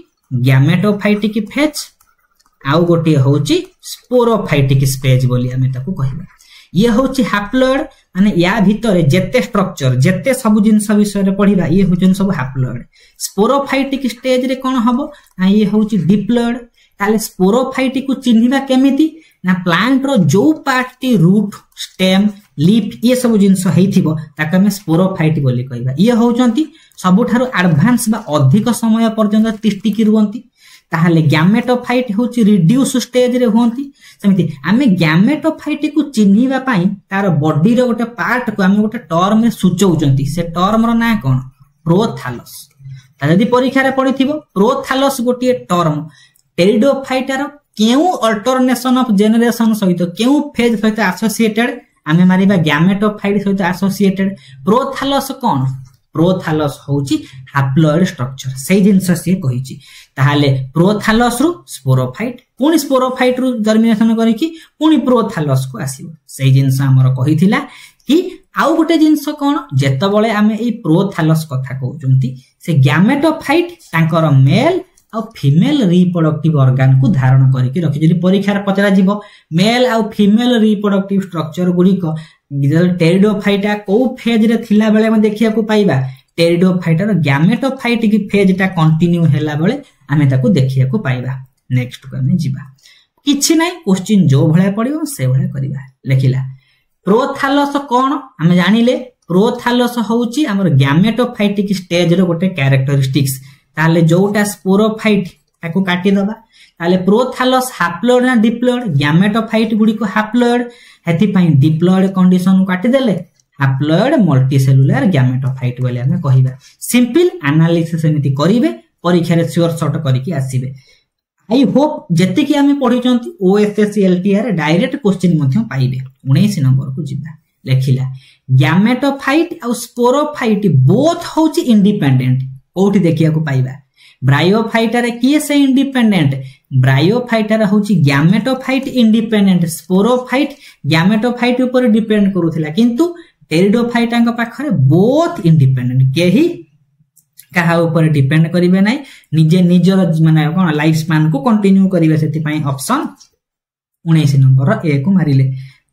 गैमेटोफाइटिक फेज आउ गोटे होची स्पोरोफाइटिक स्टेज बोली हमें ताको कहिबा ये होची हैप्लॉयड माने या भीतर जेते स्ट्रक्चर जेते सब जिंस विषय रे पढिबा ये होचन सब हैप्लॉयड स्पोरोफाइटिक स्टेज रे कोन हबो आ ये होची डिप्लॉयड ताले स्पोरोफाइटिक को चिन्हिबा केमिति ना प्लांट रो जो पार्ट टी रूट स्टेम लीफ ये सब जिंस हेइथिबो ताका हम स्पोरोफाइट बोली कहिबा ये होचंती सबठारो एडवांस बा अधिक समय पर्यंत तिष्टिकी रुवंती ताहले गैमेटोफाइट होची रिड्यूस स्टेज रे होंती सेमिति आमे गैमेटोफाइट को चिन्हिबा पई तार बॉडी रो गोटे पार्ट को आमे गोटे टर्म में सूचौचंती से टर्म रो ना कोन प्रोथैलस यदि परीक्षा रे पढिथिबो प्रोथैलस गोटे टर्म टेरिडोफाइटार केउ अल्टरनेशन ऑफ जेनरेशन सहित केउ फेज सहित एसोसिएटेड आमे मारिबा गैमेटोफाइट सहित एसोसिएटेड प्रोथैलस कोन प्रोथैलस होची हैप्लॉइड स्ट्रक्चर से जिंस से कहिची ताहाले प्रोथैलस रु स्पोरोफाइट पुनी स्पोरोफाइट रु जर्मिनेशन करिकी पुनी प्रोथैलस को आसीबो से जिंस हमर कहिथिला कि आउ गोटे जिंस कोन जेतबळे आमे ए प्रोथैलस कथा कहउचंती से गैमेटोफाइट तांकर मेल आ फीमेल रिप्रोडक्टिव ऑर्गन को धारण करके रखि जदि परीक्षा रे पचरा जीवो मेल आ फीमेल रिप्रोडक्टिव स्ट्रक्चर गुडी को टेरिडोफाइटा को फेज रे थिला बेले हम देखिया को पाइबा टेरिडोफाइटार गैमेटोफाइट की फेज टा कंटिन्यू हैला बेले हमें ताको देखिया को पाइबा नेक्स्ट को हमें जीवा किछि नै क्वेश्चन जो भले पडियो से भले करिबा लेखिला प्रोथैलस कोन हम जानिले प्रोथैलस होउची हमर गैमेटोफाइटिक स्टेज रो गोटे कैरेक्टरिस्टिक्स ताले जोटा स्पोरोफाइट ताको काटी दबा ताले प्रोथैलस हैप्लॉइड ना डिप्लॉइड गैमेटोफाइट गुडी को हैप्लॉइड हेति पई डिप्लॉइड कंडीशन काटी देले हैप्लॉइड मल्टीसेलुलर गैमेटोफाइट बोले हमें कहिबा सिंपल एनालिसिस एमिति करिवे परीक्षा रे श्योर शॉर्ट करिकि आसीबे आई होप जति कि हमें पढिचंती ओएसएस एलटीआर डायरेक्ट क्वेश्चन मध्य पाइबे 19 नंबर को जिबा लेखिला गैमेटोफाइट और स्पोरोफाइट बोथ होची इंडिपेंडेंट कोठी देखिया को पाइबा ब्रायोफाइटर किए से इंडिपेंडेंट ब्रायोफाइटर होची गैमेटोफाइट इंडिपेंडेंट स्पोरोफाइट गैमेटोफाइट ऊपर डिपेंड करूथिला किंतु टेरिडोफाइटांक पाखरे बोथ इंडिपेंडेंट केही कहा ऊपर डिपेंड करिवे नै निजे निजर माने कोन लाइफ स्पैन को कंटिन्यू करिवे सेति पई ऑप्शन 19 नंबर ए को मारिले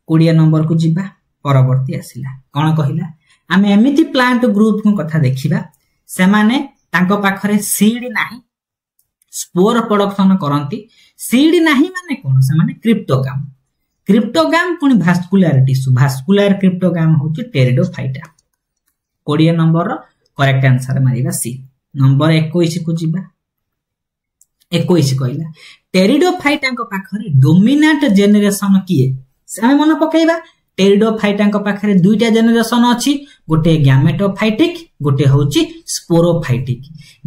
20 नंबर को जिबा परवर्ती आसिला कोन कहिला आमे एमिति प्लांट ग्रुप को कथा देखिबा से माने तांको पाखरे सीड नाही स्पोर प्रोडक्शन करंती सीड नाही माने कोन से माने क्रिप्टोगाम पुनी भास्कुलर टिश्यू भास्कुलर क्रिप्टोगाम होची टेरिडोफाइटा 20 नंबर रो करेक्ट आंसर मारिबा सी नंबर 21 को जिबा 21 कहला टेरिडोफाइटांको पाखरे डोमिनेंट जेनरेशन किए से हम मन पकेइबा टेरिडोफाइटांको पाखरे दुईटा जेनरेशन अछि गोटे गैमेटोफाइटिक गोटे होची स्पोरोफाइटिक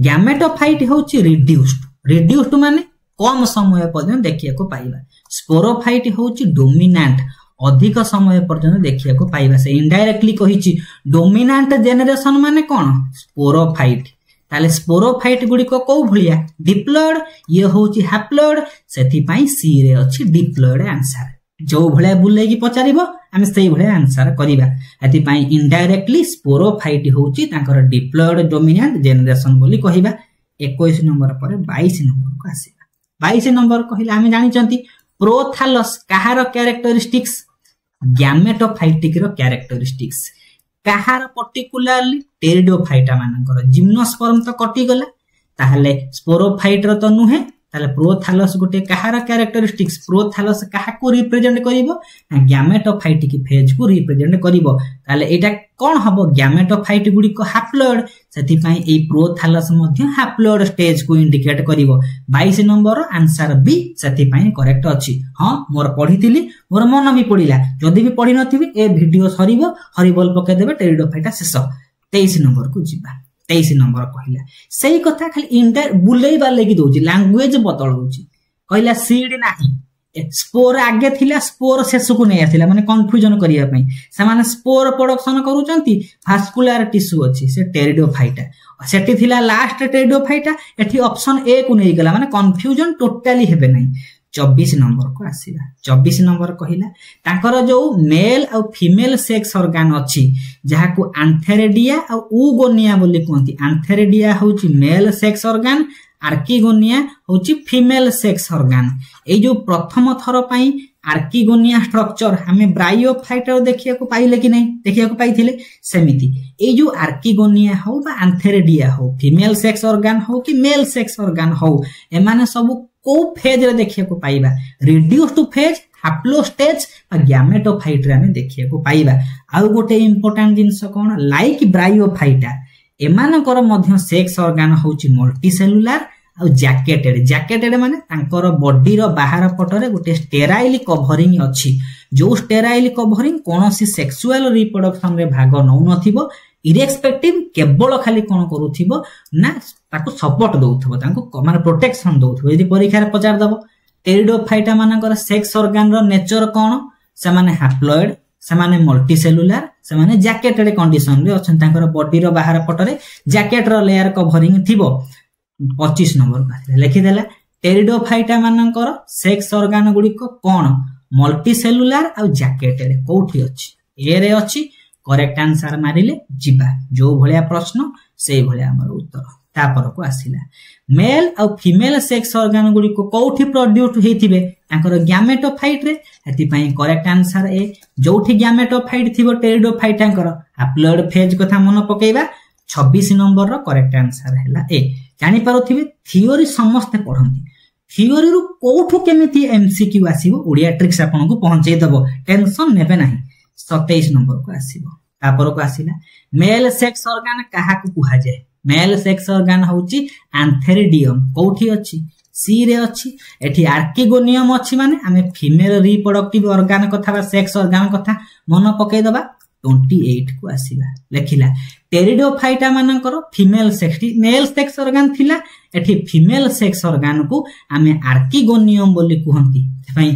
गैमेटोफाइट होची रिड्यूस्ड माने कम समय पर्यंत देखिया को पाइबा स्पोरोफाइट होची डोमिनेंट अधिक समय पर्यंत देखिया को पाइबा से इनडायरेक्टली कहिची डोमिनेंट जेनरेशन माने कोन स्पोरोफाइट ताले स्पोरोफाइट गुडी को को भलिया डिप्लॉइड ये होची हैप्लॉइड सेति पई सी रे अछि डिप्लॉइड आंसर जो भले बुले की पचारिबो हम सही भले आंसर करिबा एति पई इनडायरेक्टली स्पोरोफाइट होची ताकर डिप्लॉइड डोमिनेंट जेनरेशन बोली कहिबा 21 नंबर पर 22 नंबर को आसीबा 22 नंबर कहिला हम जानि चंती प्रोथैलस कहार कैरेक्टरिस्टिक्स गैमेटोफाइटिक रो कैरेक्टरिस्टिक्स कहार पर्टिकुलरली टेरिडोफाइटा मानकर जिम्नोस्पर्म तो कटि गला ताहले स्पोरोफाइट रो तो नुहे ताले प्रोथैलस गोटे कहार कैरेक्टरिस्टिक्स प्रोथैलस कहा को रिप्रेजेंट करिवो ना गैमेटोफाइटिक फेज को रिप्रेजेंट करिवो ताले एटा कोन हबो गैमेटोफाइट गुडी को हैप्लॉइड सेति पई ए प्रोथैलस मध्ये हैप्लॉइड स्टेज को इंडिकेट करिवो 22 नंबर आंसर बी सेति पई करेक्ट अछि हां मोर पढितिली मोर मन भी पडिला जदी भी पढि नथिबी ए वीडियो सरीबो हरिबोल पके देबे टेरिडोफाइटा शेष 23 नंबर को जिबा 23 नंबर कहिला सही कथा खाली इंटर बुलेइबा लागि दोची लैंग्वेज बदल होची कहिला सीड नाही स्पोर आगे थिला स्पोर शेष को नै आथिला माने कंफ्यूजन करिया पई से माने स्पोर प्रोडक्शन करूचंती भास्कुलर टिश्यू अछि से टेरिडोफाइटा सेठी थिला लास्ट टेरिडोफाइटा एठी ऑप्शन ए को नै गेला माने कंफ्यूजन टोटली हेबे नै 24 नंबर को आसीला 24 नंबर कहिला ताकर जो मेल और फीमेल सेक्स ऑर्गन अछि जहा को आंथेरेडिया और ऊगोनिया बोली कहंती आंथेरेडिया होची मेल सेक्स ऑर्गन आर्किगोनिया होची फीमेल सेक्स ऑर्गन ए जो प्रथम थर पई आर्किगोनिया स्ट्रक्चर हमें ब्रायोफाइटर देखिया को पाइले कि नहीं देखिया को पाइथिले सेमिति ए जो आर्किगोनिया हो बा आंथेरेडिया हो फीमेल सेक्स ऑर्गन हो कि मेल सेक्स ऑर्गन हो ए माने सब को फेज रे देखिया को पाइबा रिड्यूस्ड फेज हैप्लो स्टेज आ गैमेटोफाइट रे हमें देखिया को पाइबा आ गोटे इंपोर्टेंट जिंस कोन लाइक ब्रायोफाइटा एमानकर मध्य सेक्स ऑर्गन होची मल्टीसेलुलर ଆଉ ଜ୍ୟାକେଟେଡ ମାନେ ତାଙ୍କର ବଡିର ବାହାର ପଟରେ ଗୋଟେ ଷ୍ଟେରାଇଲ କଭରିଂ ଅଛି ଯୋଉ ଷ୍ଟେରାଇଲ କଭରିଂ କୌଣସି ସେକ୍ସୁଆଲ ରିପ୍ରଡକ୍ସନ ରେ ଭାଗ ନଉନଥିବ ଇରେସ୍ପେକ୍ଟିଭ କେବଳ ଖାଲି କଣ କରୁଥିବ ନା ତାକୁ ସପୋର୍ଟ ଦଉଥିବ ତାଙ୍କୁ ମାନେ ପ୍ରୋଟେକ୍ସନ ଦଉଥିବ ଯଦି ପରୀକ୍ଷାରେ ପଚାରିଦବ ଟେରିଡୋଫାଇଟା ମାନଙ୍କର ସେକ୍ସ ଅର୍ଗାନ ର ନେଚର କଣ ସେମାନେ ହାପ୍ଲଏଡ ସେମାନେ ମଲ୍ଟିସେଲୁଲାର ସେମାନେ ଜ୍ୟାକେଟେଡ କଣ୍ଡିସନ ରେ ଅଛନ୍ତି ତାଙ୍କର ବଡିର ବାହାର ପଟରେ ଜ୍ୟାକେଟ ର ଲେୟାର କଭରିଂ ଥିବ 25 नंबर लिखिदेला टेरिडोफाइटा मानकर सेक्स ऑर्गन गुड़िक कौन मल्टीसेलुलार आ जैकेटेड कोठी अछि ए रे अछि करेक्ट आंसर मारिले जिबा जो भलिया प्रश्न से भलिया हमर उत्तर तापर को आसिला मेल आ फीमेल सेक्स ऑर्गन गुड़िक कोठी प्रोड्यूस हेतिबे तांकर गैमेटोफाइट रे हेति पई करेक्ट आंसर ए जोठी गैमेटोफाइट थिबो टेरिडोफाइटांकर हैप्लॉइड फेज कथा मन पकेइबा 26 नंबर रो करेक्ट आंसर हैला ए जानि पारुथिबे थियोरी समस्त पढंती थियोरी रु कोठु केमिति एमसीक्यू आसीबो ओडिया ट्रिक्स आपन को पहुंचै दबो टेंशन नेबे नाही 27 नंबर को आसीबो तापर को आसीला मेल सेक्स ऑर्गन काहा को कुहा जाय मेल सेक्स ऑर्गन होची एंथेरिडियम कोठी अछि सी रे अछि एठी आर्किगोनियम अछि माने हमें फीमेल रिप्रोडक्टिव ऑर्गन कथा बा सेक्स ऑर्गन कथा मन पकै दबा 28 को आसीला लेखिला टेरिडोफाइटा मानकर female sex male sex organ थिला एठी फीमेल सेक्स ऑर्गन को हमें आर्किगोनियम बोली कहंती पई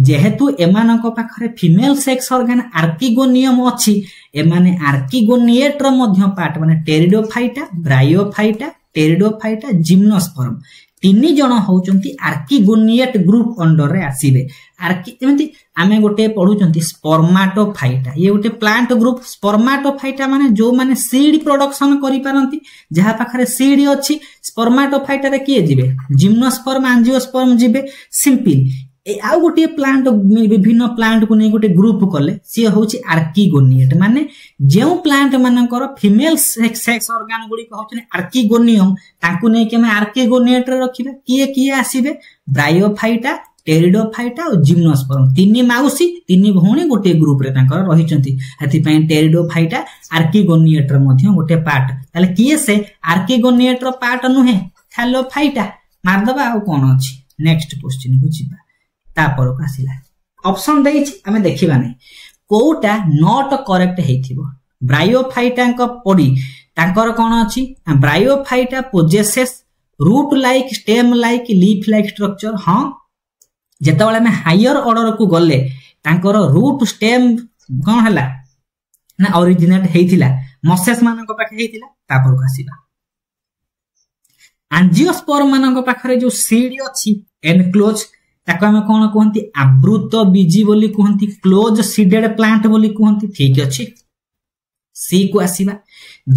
जेहेतु एमानक पाखरे फीमेल सेक्स ऑर्गन आर्किगोनियम अछि एमाने आर्किगोनिएट रो मध्य पार्ट माने टेरिडोफाइटा ब्रायोफाइटा टेरिडोफाइटा जिम्नोस्पर्म तीन जण होउचंती आर्किगोनिएट ग्रुप अंडर रे आसीबे आर्की एमती आमे गोटे पढुचंती स्पर्माटोफाइटा ये गोटे प्लांट ग्रुप स्पर्माटोफाइटा माने जो माने सीड प्रोडक्शन करि पारंती जहा पाखरे सीड अछि स्पर्माटोफाइटा रे किए जिवे जिम्नोस्पर्म एंजियोस्पर्म जिवे सिंपल ए आ गोटे प्लांट विभिन्न प्लांट को नै गोटे ग्रुप कले सी होउची आर्किगोनिएट माने जेउ प्लांट मानकर फीमेल सेक्स ऑर्गन गुडी कहउछने आर्किगोनियम ताकू नै के मैं आर्किगोनिएट रे रखिबे किए आसीबे ब्रायोफाइटा टेरिडोफाइटा और जिम्नोस्पर्म तीन माउसी तीन भौणी गोटे ग्रुप रे तांकर रहिचंती हति पई टेरिडोफाइटा आर्किगोनिएट रे मध्य गोटे पार्ट ताले किए से आर्किगोनिएट रो पार्ट नुहे थैलोफाइटा मार दबा आ कोन अछि नेक्स्ट क्वेश्चन को जिबा तापर को आसिला ऑप्शन देछि हमें देखिबा नै कोटा नॉट करेक्ट हेथिबो ब्रायोफाइटा को पडी तांकर कोन अछि bryophyta possesses root like stem like leaf like structure हां जेतबेले में हायर ऑर्डर को गले तांकर रूट स्टेम कोन हला ना ओरिजिनेट हेथिला मसेस मानन को पाखे हेथिला तापर को आसीबा एंजियोस्पर्म मानन को पाखरे जो सीड अछि एनक्लोज ताको हम कोन कहंती आवृत बीजी बोली कहंती क्लोज सीडेड प्लांट बोली कहंती ठीक अछि सी को आसीबा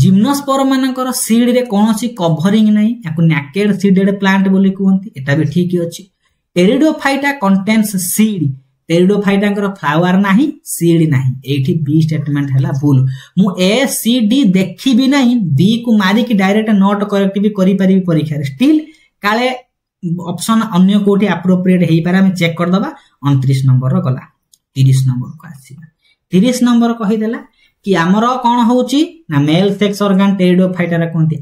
जिम्नोस्पर्म मानकर सीड रे कोनोसी कवरिंग नै याकु नेकेड सीडेड प्लांट बोली कहंती एटा भी ठीक अछि टेरिडोफाइटा कंटेन्स सीड टेरिडोफाइटा कर फ्लावर नाही सीड नाही एठी बी स्टेटमेंट हला भूल मु ए सी डी देखि भी नाही बी को मारी की डायरेक्ट नोट करेक्ट भी करि पारी परीक्षा रे स्टिल काले ऑप्शन अन्य कोठी एप्रोप्रिएट हेई पारे हम चेक कर दबा 29 नंबर रो गला 30 नंबर को आसीबा 30 नंबर कहि देला कि हमरो कोन होउची ना मेल सेक्स ऑर्गन टेरिडोफाइटा रे कोनती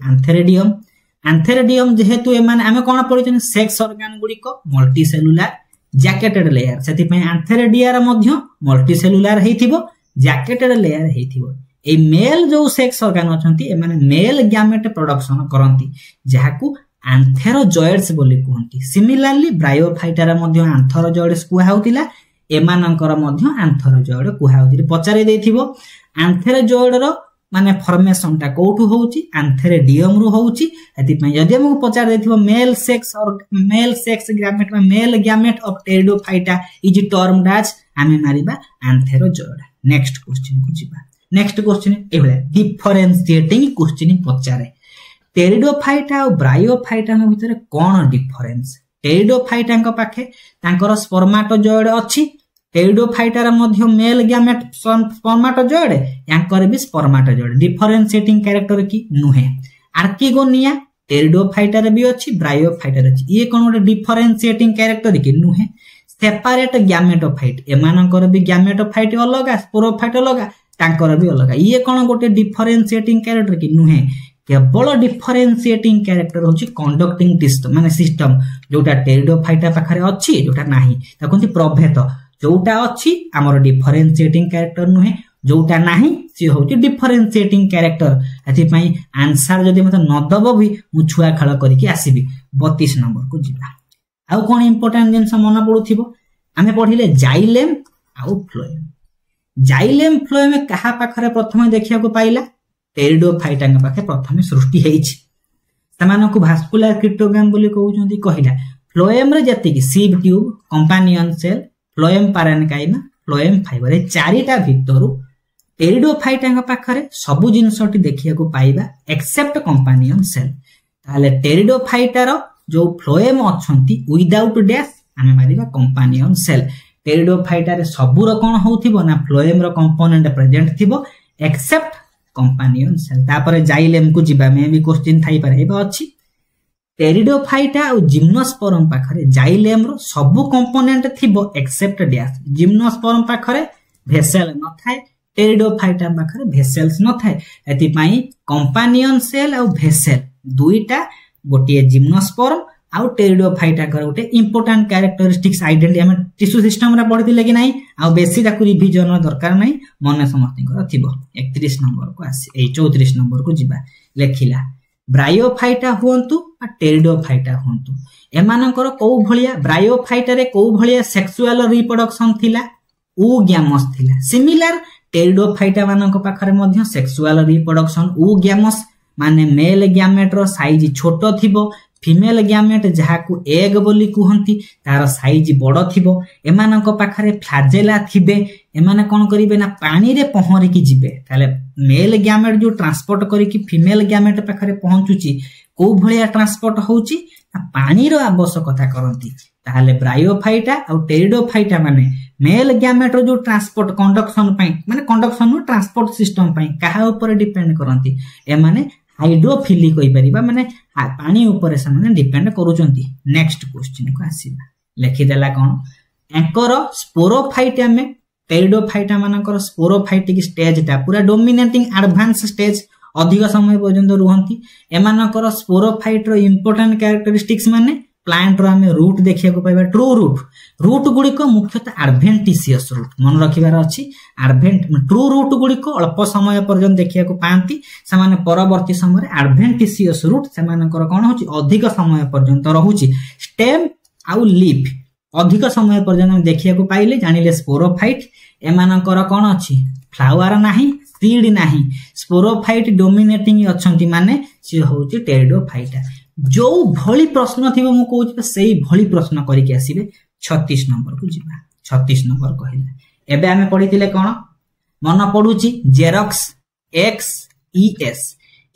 एंथेरिडियम जेहेतु एमाने हमें कोन पढिछन सेक्स ऑर्गन गुडी को मल्टीसेलुलार जैकेटेड लेयर सेति पय एंथेरिडिया रे मध्य मल्टीसेलुलार हेथिबो जैकेटेड लेयर हेथिबो ए मेल जो सेक्स ऑर्गन अछंती एमाने मेल गैमेट प्रोडक्शन करंती जहाकू एंथेरोजॉइड्स बोली कहंती सिमिलरली ब्रायोफाइटा रे मध्य एंथेरोजॉइड्स कुहा होतिला एमानंकर मध्य एंथेरोजॉइड कुहा होतिला पचारे देथिबो एंथेरोजॉइड रो माने फॉर्मेशन ता कोठु होउची एंथेरिडियम रु होउची एति पय जदि हम पचार देथिबो मेल सेक्स गैमेट में male gamete of pteridophyta is termed as हमें मारिबा एंथेरोजॉइड नेक्स्ट क्वेश्चन को जिबा नेक्स्ट क्वेश्चन एबले डिफरेंशिएटिंग क्वेश्चन पचारे टेरिडोफाइटा और ब्रायोफाइटा के भीतर कोन डिफरेंस टेरिडोफाइटा के पाखे तांकर स्पर्माटोजॉइड अछि टेरिडोफाइटा रे मध्य मेल गैमेट स्पर्माटोजॉइड यांकर भी स्पर्माटोजॉइड डिफरेंशिएटिंग कैरेक्टर की नुहे आर्किगोनिया टेरिडोफाइटा रे भी अछि ब्रायोफाइटा रे अछि ये कोन डिफरेंशिएटिंग कैरेक्टर की नुहे सेपरेट गैमेटोफाइट एमानकर भी गैमेटोफाइट अलग स्पोरोफाइट अलग तांकर भी अलग ये कोन गोटे डिफरेंशिएटिंग कैरेक्टर की नुहे केवल डिफरेंशिएटिंग कैरेक्टर होची कंडक्टिंग सिस्टम माने सिस्टम जोटा टेरिडोफाइटा पाखरे अछि जोटा नाही ताकंती प्रभेद जोटा अछि हमर डिफरेंशिएटिंग कैरेक्टर नुहे जोटा नाही से होची डिफरेंशिएटिंग कैरेक्टर एथि पई आंसर जदी मते न दबो भी मु छुआ खेल करिके आसीबी 32 नंबर को जिबा आउ कोन इंपोर्टेंट जिंस मन पडुथिबो आमे पढिले जाइलेम आउ फ्लोएम जाइलेम फ्लोएम कहा पाखरे प्रथमे देखिया को पाइला टेरिडोफाइटा पाखे प्रथमे सृष्टि हेछि तमानको भास्कुलर क्रिप्टोग्राम बोली कहउछंती कहिला फ्लोएम रे जति कि sieve tube companion cell phloem parenchyma phloem fibre ए चारिटा भितरु टेरिडोफाइटा पाखरे सब जिनसटी देखिया को पाइबा एक्सेप्ट कंपानियन सेल ताले टेरिडोफाइटा रो जो फ्लोएम अछंती विदाउट डैश आमे मारिबा कंपानियन सेल टेरिडोफाइटा रे सबुर कोन होउथिबो ना फ्लोएम रो कंपोनेंट प्रेजेंट थिबो एक्सेप्ट कंपानियन सेल तापर जाइलेम को जिबा में भी क्वेश्चन थाई पारे एबा अछि टेरिडोफाइटा और जिम्नोस्पर्म पाखरे जाइलेम रो सब कंपोनेंट थिबो एक्सेप्ट डैश जिम्नोस्पर्म पाखरे भेसेल न थाए टेरिडोफाइटा पाखरे भेसेल्स न थाए एति पई कंपानियन सेल और भेसेल दुईटा गोटिए जिम्नोस्पर्म आउ टेरिडोफाइटा कर गोटे इंपोर्टेंट कैरेक्टरिस्टिक्स आइडेंटिटी हम टिश्यू सिस्टम रे पढिथिले कि नाही आ बेसी ताकू रिवीजन दरकार नाही मने समस्ती कर थिबो 31 नंबर को आसी ए 34 नंबर को जिबा लेखिला ब्रायोफाइटा हुंतु आ टेरिडोफाइटा हुंतु एमानकर को भलिया ब्रायोफाइटा रे को भलिया सेक्सुअल रिप्रोडक्शन थिला ऊ ग्यामस थिला सिमिलर टेरिडोफाइटा मानक पाखरे मध्य सेक्सुअल रिप्रोडक्शन ऊ ग्यामस माने मेल ग्यामेट रो साइज छोटो थिबो फीमेल ग्यामेट जहाकू एग बोली कहंती तार साइज बड़ थिबो एमानक पाखरे फ्लाजेला थिबे एमाने कोन करिवे ना पानी रे पहरी की जिबे ताले मेल ग्यामेट जो ट्रांसपोर्ट करी की फीमेल ग्यामेट पाखरे पहुंचुची को भलिया ट्रांसपोर्ट होउची पानी रो आवश्यकता करंती ताले ब्रायोफाइटा और टेरिडोफाइटा माने मेल ग्यामेट रो जो ट्रांसपोर्ट कंडक्शन पई माने कंडक्शन नो ट्रांसपोर्ट सिस्टम पई काहा ऊपर डिपेंड करंती ए माने हाइड्रोफिली कहि परिबा माने पानी ऊपर से माने डिपेंड करूचंती नेक्स्ट क्वेश्चन को आसीबा लेखि देला कोन एंकर स्पोरोफाइटा में टेरिडोफाइटा मानकर स्पोरोफाइटिक स्टेज ता पूरा डोमिनेटिंग एडवांस स्टेज अधिक समय पर्यंत रुहंती एमानकर स्पोरोफाइट रो इंपोर्टेंट कैरेक्टरिस्टिक्स माने प्लांट रो हमें रूट देखिया को पाइबा ट्रू रूट गुडी को मुख्यतः एडवेंटिशियस रूट मन रखिबार अछि एडवेंट ट्रू रूट गुडी को अल्प समय पर्यंत देखिया को पांती समान परवर्ती समय एडवेंटिशियस रूट समानकर कोन होची अधिक समय पर्यंत रहुची स्टेम आउ लीफ अधिक समय पर्यंत देखिया को पाइले जानिले स्पोरोफाइट एमानकर कोन अछि फ्लावर नाही सीड नाही स्पोरोफाइट डोमिनेटिंग अछंती माने से होची टेरिडोफाइटा जो भली प्रश्न थिबो मु कहूची सेही भली प्रश्न करी के आसीबे 36 नंबर को जिबा 36 नंबर कहिला एबे हमें पढितिले कोन मन पडुची जेरॉक्स एक्स ईएस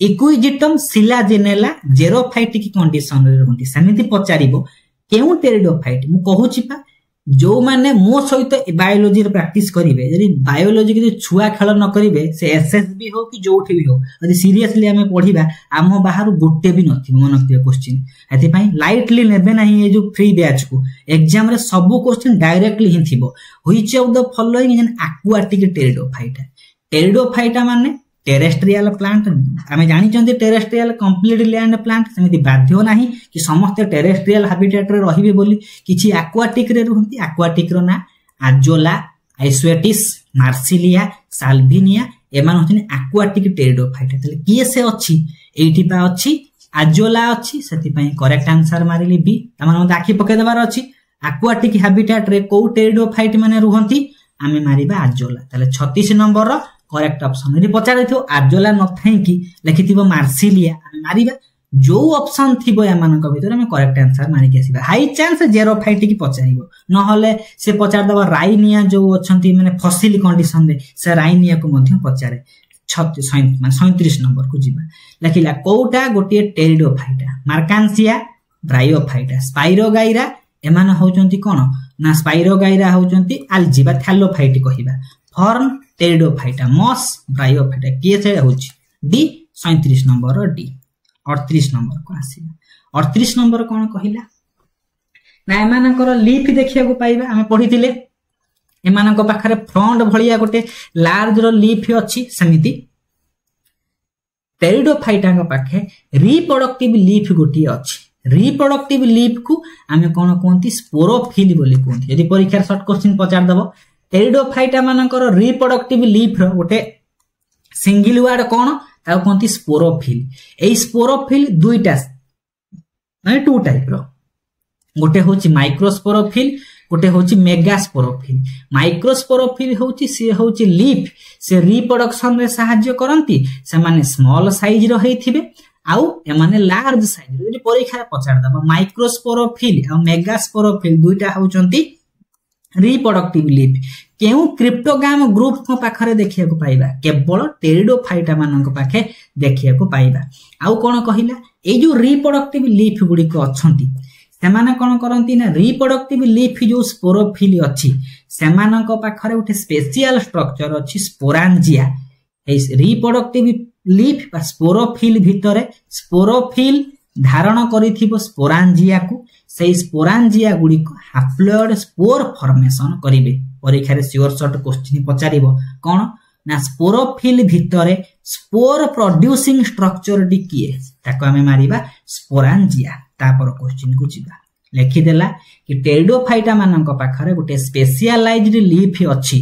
इक्विजिटम सिलाजिनेला जेरोफाइटिक कंडीशन रे रहंती समिति पचारिबो केउ टेरिडोफाइट मु कहूची पा जो माने मो सहित बायोलॉजी रे प्रैक्टिस करिवे यदि बायोलॉजी के छुआ खेल न करिवे से एसएसबी हो कि जोठी भी हो यदि सीरियसली हमें पढिबा आम बाहर गोटे भी नथि मन रखियो क्वेश्चन एथि पई लाइटली नेबे नाही ए जो फ्री बैच को एग्जाम रे सब क्वेश्चन डायरेक्टली ही थिबो which of the following is an aquatic pteridophyta माने टेरेस्ट्रियल प्लांट आमे जानि चंदी टेरेस्ट्रियल कंप्लीट लैंड प्लांट समिति बाध्य नाही कि समस्त टेरेस्ट्रियल हैबिटेट रे रहिबे बोली किछि एक्वाटिक रे रहंती एक्वाटिक रो ना आजोला आइसोएटिस मार्सिलिया साल्विनिया एमान होथिन एक्वाटिक टेरिडोफाइटा तले किए से अछि एठी पा अछि आजोला अछि सेति पई करेक्ट आंसर मारिली बी तमान मते आखि पके देबार अछि एक्वाटिक हैबिटेट रे को टेरिडोफाइट माने रहंती आमे मारिबा आजोला तले 36 नंबर रो करेक्ट ऑप्शन यदि पचार थियो आजोला न थाई कि लिखिथिबो मार्सिलिया मारिबा जो ऑप्शन थिबो यामानक भीतर हम करेक्ट आंसर मारि के आसीबा हाई चांस जेरोफाइटिक पचारिबो न होले से पचार दबा राइनिया जो अछंती माने फसिल कंडीशन रे से राइनिया को मध्य पचारे 37 नंबर को जिबा लिखिला कोउटा गोटे टेरिडोफाइटा मार्कांसिया ब्रायोफाइटा स्पाइरोगाइरा एमान होचंती कोन ना स्पाइरोगाइरा होचंती आल्जी बा थैलोफाइट कहिबा फॉर्म टेरिडोफाइटा मॉस ब्रायोफाइटा किए से होची डी 37 नंबर डी 38 नंबर को आसीबा 38 नंबर कोन कहिला ना एमानकर लीफ देखिया को पाइबा हम पढितिले एमानक पाखरे फ्रंट भलिया गोटे लार्ज रो लीफ अछि समिति टेरिडोफाइटा पाखे रिप्रोडक्टिव लीफ गोटे अच्छी रिप्रोडक्टिव लीफ को आमे कौन कहते स्पोरोफिल बोली कहते यदि परीक्षा शॉर्ट क्वेश्चन पचारदेव टेरिडोफाइटा मानकर रिप्रोडक्टिव लीफ गोटे सिंगल वर्ड कौन ताको कहते स्पोरोफिल एई स्पोरोफिल दुईटा माने टू टाइप रो गोटे होची माइक्रोस्पोरोफिल गोटे होची मेगास्पोरोफिल माइक्रोस्पोरोफिल होची से होची लीफ से रिप्रोडक्शन रे सहाय्य करंती से माने स्मॉल साइज रो हेथिबे आउ एमाने लार्ज साइज रो परीक्षा पचार दबा माइक्रोस्पोरोफिल आ मेगास्पोरोफिल दुईटा होचंती रिप्रोडक्टिव लीफ केउ क्रिप्टोगाम ग्रुप को पाखरे देखिया को पाइबा केवल टेरिडोफाइटा मानक पाखे देखिया को पाइबा आउ कोन कहिला ए जो रिप्रोडक्टिव लीफ गुडी को अछंती सेमाने कोन करंती ना रिप्रोडक्टिव लीफ जो स्पोरोफिल अछि सेमानक पाखरे उठे स्पेशल स्ट्रक्चर अछि स्पोरांजिया ए रिप्रोडक्टिव लीफ बा स्पोरोफिल भितरे स्पोरोफिल धारण करिथिबो स्पोरांजिया को सेई स्पोरांजिया गुडी को हाप्लॉइड स्पोर फॉर्मेशन करिवे परीक्षा रे श्योर शॉर्ट क्वेश्चन पचारिबो कोन ना स्पोरोफिल भितरे स्पोर प्रोड्यूसिंग स्ट्रक्चर डी किए ताको हमें मारिबा स्पोरांजिया तापर क्वेश्चन को जिबा लिखि देला कि टेरिडोफाइटा मानक पाखरे गोटे स्पेशलाइज्ड लीफ अछि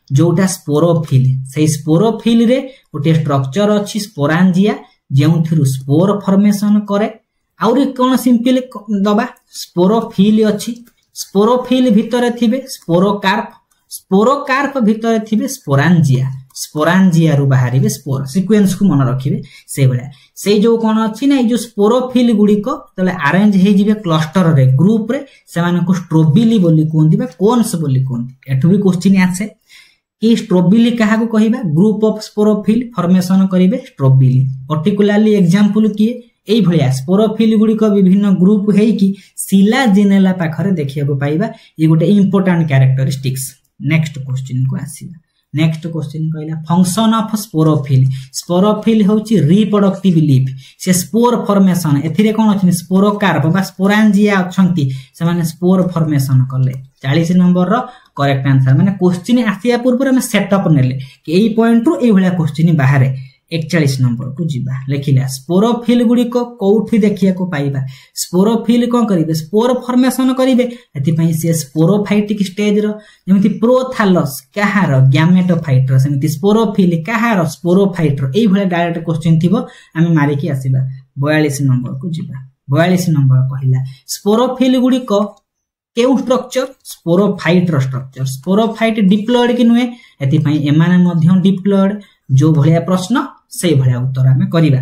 जोटा स्पोरोफिल से स्पोरोफिल रे गोटे स्ट्रक्चर अछि स्पोरांजिया जेउथिरु स्पोर फॉर्मेशन करे आउरी कोन सिंपल दबा स्पोरोफिल अछि स्पोरोफिल भितरे थिबे स्पोरोकार्प भितरे थिबे स्पोरांजिया रु बाहरिबे स्पोर सीक्वेंस को मन रखिबे से भला से जो कोन अछि ना जो स्पोरोफिल गुडी को तले अरेंज हे जिबे क्लस्टर रे ग्रुप रे से माने को स्ट्रोबिली बोली कोनती बा कोन्स बोली कोनती एठु भी क्वेश्चन आछे कि स्ट्रोबिली कहा को कहिबा ग्रुप ऑफ स्पोरोफिल फॉर्मेशन करिवे स्ट्रोबिली पर्टिकुलरली एग्जांपल किए एई भलिया स्पोरोफिल गुडी को विभिन्न ग्रुप हेई कि सिला जिनेला पाखरे देखिया को पाइबा ये गोटे इंपोर्टेंट कैरेक्टरिस्टिक्स नेक्स्ट क्वेश्चन को आसीबा नेक्स्ट क्वेश्चन कहला फंक्शन ऑफ स्पोरोफिल होची रिप्रोडक्टिव लीफ से स्पोर फॉर्मेशन एथिरे कोन अछि स्पोरोकार्प बा स्पोरांजिया अछंती से माने स्पोर फॉर्मेशन करले 40 नंबर रो करेक्ट आंसर माने क्वेश्चन आसिया पूर्व में सेटअप नेले कि एई पॉइंट रु एई भलिया क्वेश्चन बाहरे 41 नंबर को जिबा लेखिला स्पोरोफिल गुडी को कोठी देखिया को पाइबा स्पोरोफिल कोन करिवे स्पोर फॉर्मेशन करिवे एति पई से स्पोरोफाइटिक स्टेज रो जेमिति प्रोथालस कहार गैमेटोफाइट रो सेमिति स्पोरोफिल कहार स्पोरोफाइट रो एई भले डायरेक्ट क्वेश्चन थिबो आमे मारि के आसीबा 42 नंबर को जिबा 42 नंबर कहिला स्पोरोफिल गुडी को केउ स्ट्रक्चर स्पोरोफाइट रो स्ट्रक्चर स्पोरोफाइट डिप्लॉयड कि नुए एति पई एमाने मध्य डिप्लॉयड जो भलिया प्रश्न से भलिया उत्तर हमें करिबा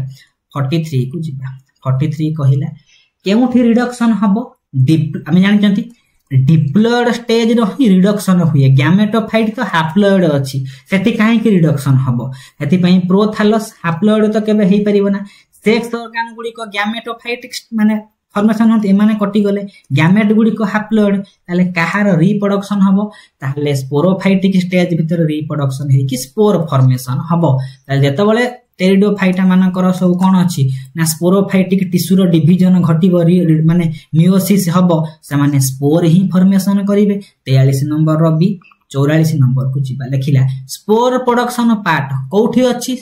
43 को जिबा 43 कहिला केउठी रिडक्शन हबो आमे जानि चंती डिप्लॉयड स्टेज रो ही रिडक्शन हुए गैमेटोफाइट तो हाप्लॉयड अछि सेति काहे कि रिडक्शन हबो एति पई प्रोथालस हाप्लॉयड तो केबे हेई परिबोना सेक्स ऑर्गन गुडी को गैमेटोफाइट माने फॉर्मेशन होत एमाने कटि गले गैमेट गुडी को हाप्लॉयड ताले कहार रिप्रोडक्शन हबो ताले स्पोरोफाइटिक स्टेज भीतर रिप्रोडक्शन हे कि स्पोर फॉर्मेशन हबो ताले जेतबेले टेरिडोफाइटा मानकर सब कोन अछि ना स्पोरोफाइटिक टिश्यू रो डिवीजन घटिबो माने मियोसिस हबो से माने स्पोर ही फॉर्मेशन करिवे 43 नंबर रो बी 44 नंबर को जिबा लेखिला स्पोर प्रोडक्शन पार्ट कोठी अछि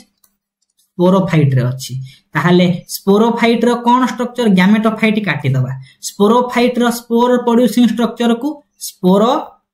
स्पोरोफाइट रे अछि ताहाले स्पोरोफाइट रो कोन स्ट्रक्चर गैमेटोफाइट काटि दबा स्पोरोफाइट रो स्पोर प्रोड्यूसिंग स्ट्रक्चर को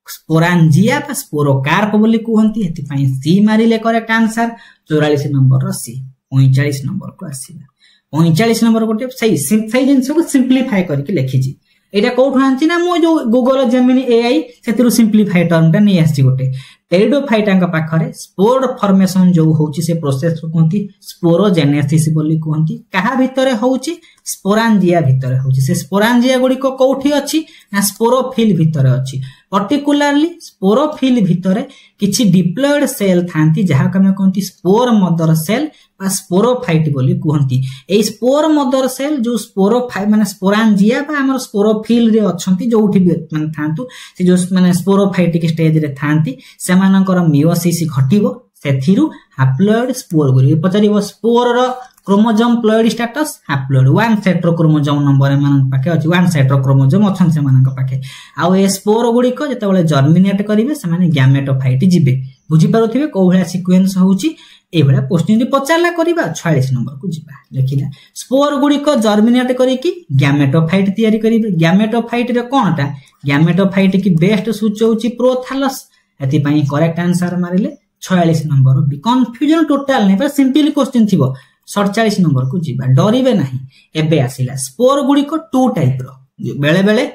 स्पोरांजिया बा स्पोरोकार्प बोली कहंती हेति पई सी मारिले करेक्ट आंसर 44 नंबर रो सी 39 नंबर को आसीबा 39 नंबर गोटे सही जिंस को सिंपलीफाई करके लिखि छी एटा कोठु आंची ना मो जो गूगल जेमिनी एआई सेतिरु सिंपलीफाई टर्मटा नै आसी गोटे टेरिडोफाइटा पाखरे स्पोर फॉर्मेशन जो होची से प्रोसेस को कहंती स्पोरोजेनेसिस बोली कहंती कहा भितरे होची स्पोरांजिया भितरे होची से स्पोरांजिया गुडी को कोठी अछि ना स्पोरोफिल भितरे अछि पर्टिकुलरली स्पोरोफिल भितरे किछि डिप्लॉयड सेल थांती जहा कमे कहंती स्पोर मदर सेल बा स्पोरोफाइट बोली कहंती ए स्पोर मदर सेल जो स्पोरोफाइट माने स्पोरांजिया बा हमर स्पोरोफिल रे अछंती जोठी माने थांतु से जो माने स्पोरोफाइटिक स्टेज रे थांती सेमानकर मियोसिस घटिबो सेथिरु हाप्लॉयड स्पोर गुरी पचारिबो स्पोर रो chromosome ploid status haploid one set रो क्रोमोसोम नंबर एमान पाके अछि वन सेट रो क्रोमोसोम अछन से मानक पाके आ ए स्पोर गुडी को जतबेले जर्मिनेट करिवे से माने गैमेटोफाइट जिबे बुझी पारुथिबे को भलिया सीक्वेंस होउची ए भलिया क्वेश्चन पचारला करिबा 46 नंबर को जिबा लेखिला स्पोर गुडी को जर्मिनेट करी कि गैमेटोफाइट तयारी करिबे गैमेटोफाइट रे कोनटा गैमेटोफाइट की बेस्ट सूच होउची प्रोथैलस एति पई करेक्ट आंसर मारिले 46 नंबर बी कंफ्यूजन टोटल नै पर सिंपल क्वेश्चन थिबो 47 नंबर को जिबा डरिबे नाही एबे आसिला स्पोर गुडी को टू टाइप रो बेले बेले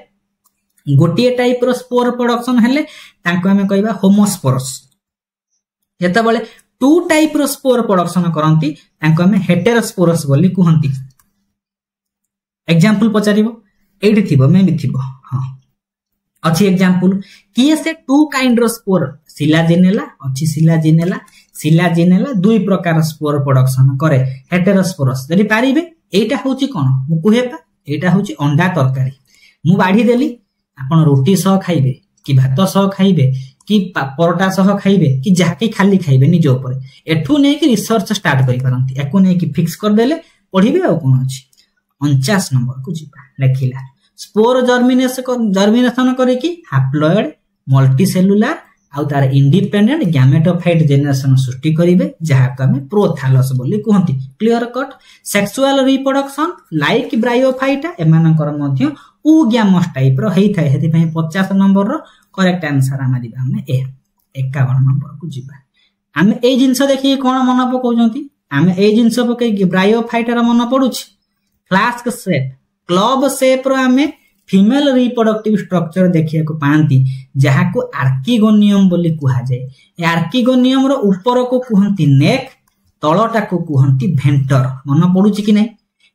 गोटिए टाइप रो स्पोर प्रोडक्शन हेले तांको हमें कहबा होमोस्पोरस जेता बेले टू टाइप रो स्पोर प्रोडक्शन करंती तांको हमें हेटेरोस्पोरस बोली कहंती एग्जांपल पचारिबो एठी थिबो मे भी थिबो हां अछि एग्जांपल किए से टू काइंड रो स्पोर सिलाजिनेला अछि सिलाजिनेला दुई प्रकार स्पोर प्रोडक्शन करे हेटेरोस्पोरस जदि पारिबे एटा होची कोन मु कुहेपा एटा होची अंडा तरकारी मु बाढी देली आपण रोटी सह खाइबे कि भात सह खाइबे कि परोटा सह खाइबे कि जाके खाली खाइबे निज ऊपर एठू नै कि रिसर्च स्टार्ट करि परंती एको नै कि फिक्स कर देले पढिबे आ कोन अछि 49 नंबर को जिबा लेखिला स्पोर जर्मिनेशन करे कि हैप्लॉइड मल्टीसेलुलर आ तार इंडिपेंडेंट गैमेटोफाइट जनरेशन सृष्टि करिवे जहा को हमें प्रोथैलस बोली कहंती clear cut sexual reproduction like bryophyta एमानकर मध्य ऊग्यामस टाइप रो हेई थाए हेति पई 50 नंबर रो करेक्ट आंसर हम दिबा हमें ए 51 नंबर को जिबा हमें ए जिंस देखि कोन मन पकोजंती हमें ए जिंस पके ब्रायोफाइटा रो मन पडुछि फ्लास्क शेप क्लब शेप रो हमें फीमेल रिप्रोडक्टिव स्ट्रक्चर देखिया को पांती जहा को आर्किगोनियम बोली कुहा जाय ए आर्किगोनियम रो ऊपर को कहंती नेक तळटा को कहंती भेंटर मन पडुछि कि नै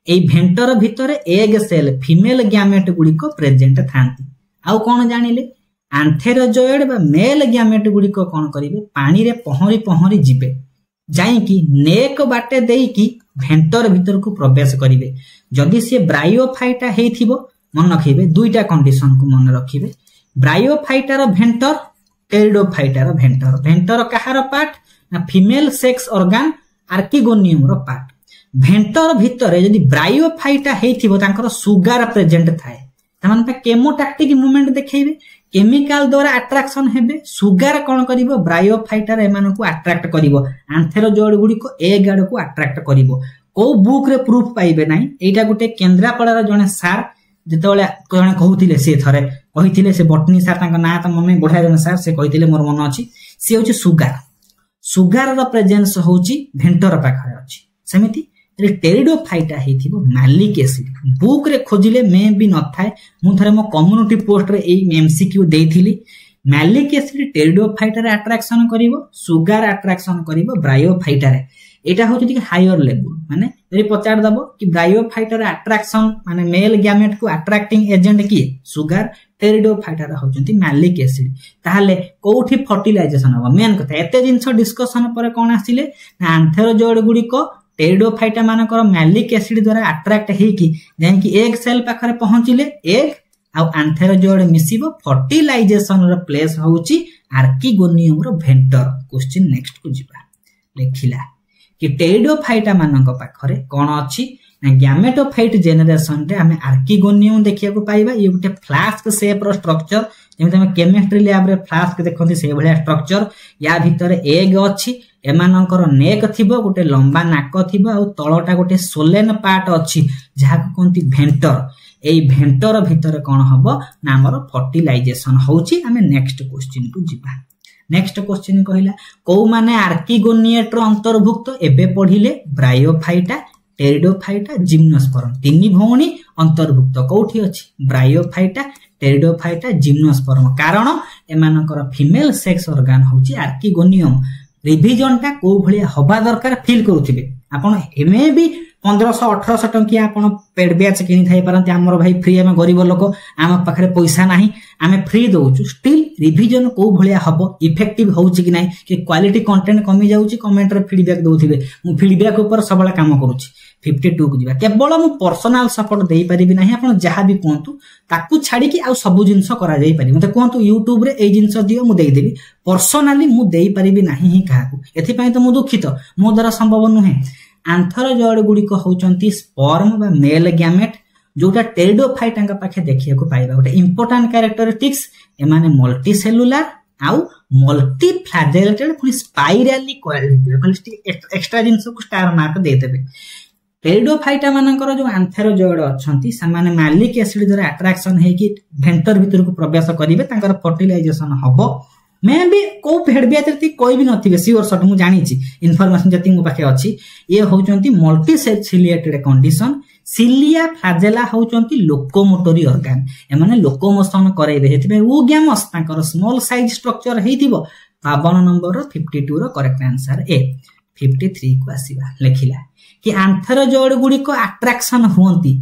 ए भेंटर भितरे एग सेल फीमेल गैमेट गुडी को प्रेजेंट थांती आउ कोन जानिले आंथेरोजॉइड बा मेल गैमेट गुडी को कोन करिवे पानी रे पहरी जिबे जाई कि नेक बाटे देई कि भेंटर भीतर को प्रवेश करिवे जदि से ब्रायोफाइटा हेथिबो मन रखिबे दुईटा कंडीशन को मन रखिबे ब्रायोफाइटार भेंटर टेरिडोफाइटार भेंटर कहार पार्ट ना फीमेल सेक्स ऑर्गन आर्किगोनियम रो पार्ट भेंटर भितरे जदि ब्रायोफाइटा हेथिबो तांकर सुगार प्रेजेंट थाए तमन पे केमोटैक्टिक मूवमेंट देखैबे केमिकल द्वारा अट्रैक्शन हेबे सुगार कोन करिवो ब्रायोफाइटार एमान को अट्रैक्ट करिवो आंथेरोजॉइड गुडी को एग आड़ को अट्रैक्ट करिवो को बुक रे प्रूफ पाइबे नाही एटा गुटे केंद्रापड़ार जने सार जेतोले कोन कहउतिले से थरे कहितिले से बटनी सार तांका ना त मम्मी बढ़िया जने सार से कहितिले मोर मन अछि से होची सुगार रो प्रेजेंस होची भेंटर पाखरे अछि सेमिति टेरिडोफाइटा हेथिबो मैलिक एसिड बुक रे खोजिले मे भी न थाए मु थरे मो कम्युनिटी पोस्ट रे ए एमसीक्यू देइथिली मैलिक एसिड टेरिडोफाइटा रे अट्रैक्शन करिवो सुगार अट्रैक्शन करिवो ब्रायोफाइटा रे एटा होची टिके हायर लेवल माने जरी पचार दबो कि ब्रायोफाइटा रे अट्रैक्शन माने मेल गैमेट को अट्रैक्टिंग एजेंट की सुगार टेरिडोफाइटा रे होचंती मैलिक एसिड ताहाले कोठी फर्टिलाइजेशन हो मेन कथा एते जिंस डिस्कशन पर कोन आसीले ना आंथेरोजॉइड गुडी को टेरिडोफाइटा मानकर मैलिक एसिड द्वारा अट्रैक्ट हे कि जाय कि एग सेल पाखरे पहुंचिले एग आ आंथेरोजॉइड मिसिबो फर्टिलाइजेशन रो प्लेस होउची आर्किगोनियम रो भेंटर क्वेश्चन नेक्स्ट को जिबा लेखिला कि टेरिडोफाइटा मानक पाखरे कोन अछि ना गैमेटोफाइट जनरेशन रे हमें आर्किगोनियम देखिया को पाइबा ये गुटे फ्लास्क शेप रो स्ट्रक्चर जेमे हम केमिस्ट्री लैब रे फ्लास्क देखंती से भलिया स्ट्रक्चर या भीतर एग अछि एमानकर नेक थिबो गुटे लंबा नाक थिबो आ तळटा गुटे सोलेन पार्ट अछि जहा को कोनती भेंटर एई भेंटर भीतर कोन हबो ना हमर फर्टिलाइजेशन होउची हमें नेक्स्ट क्वेश्चन को जिबा नेक्स्ट क्वेश्चन कहिला को माने आर्किगोनिएट रो अंतर्भुक्त एबे पढिले ब्रायोफाइटा टेरिडोफाइटा जिम्नोस्पर्म तीन भौणी अंतर्भुक्त कोठी अछि ब्रायोफाइटा टेरिडोफाइटा जिम्नोस्पर्म कारण एमानकर फीमेल सेक्स ऑर्गन होची आर्किगोनियम रिविजन टा को भलिया हबा दरकार फील करूथिबे आपण एमे भी 1500-1800 टंकिया आपण पेड बैच किनि थाई परंती हमर भाई फ्री में गरीब लोक आम पाखरे पैसा नाही आमे फ्री दोउछु स्टिल रिविजन को भलिया हबो इफेक्टिव होउची कि नाही कि क्वालिटी कंटेंट कमी जाउची कमेंट रे फीडबैक दोउथिबे मु फीडबैक ऊपर सबला काम करूची 52 को जिबा केवल मु पर्सनल सपोर्ट देई परिबि नाही आपण जहा भी कोंतु ताकू छाडी कि आ सब जिंस करा जाई पारि मते कोंतु YouTube रे ए जिंस दियो मु देई देबी पर्सनली मु देई परिबि नाही ही काहाकू एथि पई तो मु दुखित मो द्वारा संभव नुहे आंथेरोजॉइड गुडी को होचंती स्पर्म बा मेल गैमेट जोटा टेरिडोफाइटा का पाखे देखिया को पाइबा गोटे इंपोर्टेंट कैरेक्टरिस्टिक्स एमाने मल्टी सेलुलर आउ मल्टी फ्लैजेलेटेड पुनी स्पाइराली कॉइल्ड हेतिबे एक्स्ट्रा जिंस को स्टार मार्क दे देबे टेरिडोफाइटा मानकर जो आंथेरोजोइड अछंती सामान्य मैलिक एसिड द्वारा अट्रैक्शन हे कि वेंटर भीतर को प्रवेश करिवे तांकर फर्टिलाइजेशन हबो मैं भी को हेडबिया तरी कोई भी नथिबे सियोर शॉट मु जानि छी इन्फॉर्मेशन जति मो पाखे अछि ये होचंती multi ciliated condition cilia flagella होचंती लोकोमोटरी ऑर्गन एमाने लोकोमोशन करैबे हेतिबे वो गैमस तांकर स्मॉल साइज स्ट्रक्चर हेतिबो 52 नंबर 52 रो करेक्ट आंसर ए 53 को आसीबा लेखिला कि आंथेरोजोइड गुडी को अट्रैक्शन होंती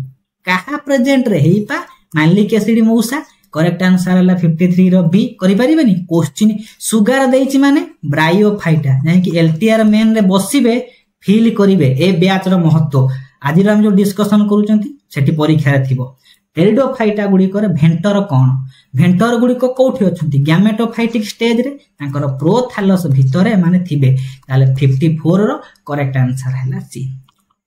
काहा प्रेजेंट रे हेपा मैलिक एसिड मौसा करेक्ट आंसर हला 53 रो बी करि परिबेनी क्वेश्चन सुगार देछि माने ब्रायोफाइटा जानि कि एलटीआर मेन रे बसिबे फील करिवे ए बैच रो महत्व आज हम जो डिस्कशन करूचंती सेठी परीक्षा रे थिबो टेरिडोफाइटा गुडी करे भेंटर कोन भेंटर गुडी को कोठी अछंती गैमेटोफाइटिक स्टेज रे तांकर प्रोथैलस भितरे माने थिबे ताले 54 रो करेक्ट आंसर हला सी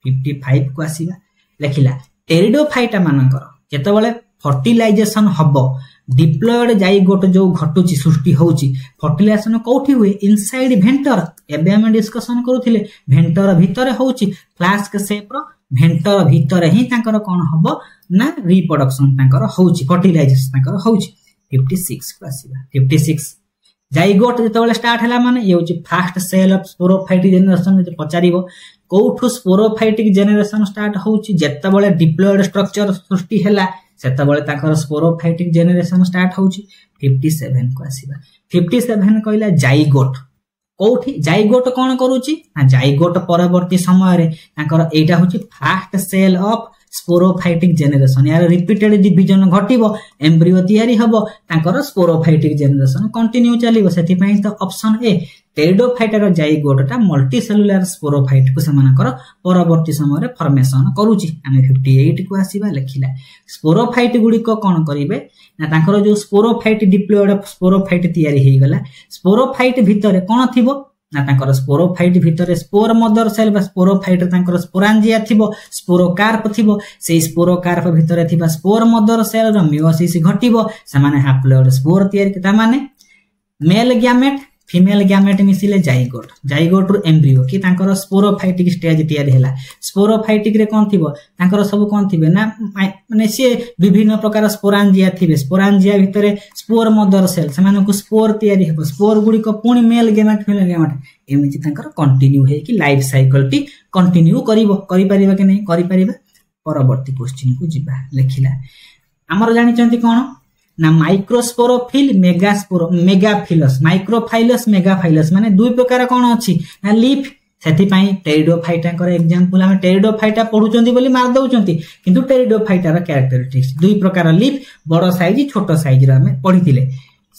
55 को आसीबा लेखिला टेरिडोफाइटा मानकर जेतबेले फर्टिलाइजेशन हबो डिप्लॉयड जाइगोट जो घटुची सृष्टि होउची फर्टिलाइजेशन कोठी हुए इनसाइड भेंटर एबे हम डिस्कशन करूथिले भेंटर भितरे होउची फ्लास्क शेप रो भेंटर भितरे ही तांकर कोन हबो ना रिप्रोडक्शन तांकर होउची फर्टिलाइजेशन तांकर होउची 56 को आसीबा 56 जाइगोट जेतबेले स्टार्ट हला माने ये होची first cell of sporophytic generation जे पचारिबो कोठु स्पोरोफाइटिक जनरेशन स्टार्ट होउची जेतबेले डिप्लॉयड स्ट्रक्चर सृष्टि हला सेतबेले ताकर स्पोरोफाइटिक जनरेशन स्टार्ट होउची 57 को आसीबा 57 कहला जाइगोट कोठी जाइगोट कोन करूची ना जाइगोट परवर्ती समय रे ताकर एटा होची first cell of sporophytic generation यार रिपीटेड डिवीजन घटिबो एम्ब्रियो तयारी हबो ताकर स्पोरोफाइटिक जनरेशन कंटिन्यू चलिबो सेति पई तो ऑप्शन ए टेरिडोफाइटा जाइगोटटा मल्टी सेलुलर स्पोरोफाइट को समानकर परवर्ती समय रे फॉर्मेशन करूची हमें 58 को आसीबा लेखिला स्पोरोफाइट गुडी को कोन करिवे ना ताकर जो स्पोरोफाइट डिप्लॉयड स्पोरोफाइट तयारी हे गला स्पोरोफाइट भितरे कोन थिबो ना ताकर स्पोरोफाइट भितरे स्पोर मदर सेल बा स्पोरोफाइट ताकर स्पोरांजिया थिबो स्पोरोकार्प थिबो सेई स्पोरोकार्प भितरे थिबा स्पोर मदर सेल रो मियोसिस घटिबो समाने हैप्लॉइड स्पोर तयारी केता माने मेल गैमेट फीमेल गैमेट मिसिले जाइगोट जाइगोट रु एम्ब्रियो कि तांकर स्पोरोफाइटिक स्टेज तयारी हैला स्पोरोफाइटिक रे कोन थिबो तांकर सब कोन थिबे ना माने से विभिन्न प्रकार स्पोरांजिया थिबे स्पोरांजिया भितरे स्पोर मदर सेल समान को स्पोर तयारी हेबो स्पोर गुडी को पुनी मेल गैमेट एमिति तांकर कंटिन्यू हे कि लाइफ साइकिल टी कंटिन्यू करिवो करि परिबा कि नै करि परिबा परवर्ती क्वेश्चन को जिबा लेखिला हमर जानि चंती कोन ना माइक्रोस्पोरोफिल मेगाफिलस माइक्रोफाइलस मेगाफाइलस माने दुई प्रकार कोन अछि ना लीफ सेति पई टेरिडोफाइटा कर एग्जांपल हम टेरिडोफाइटा पढुचंती बोली मार दउचंती किंतु टेरिडोफाइटा रा कैरेक्टरिस्टिक्स दुई प्रकार लीफ बड़ साइज छोटो साइज रा हम पढिथिले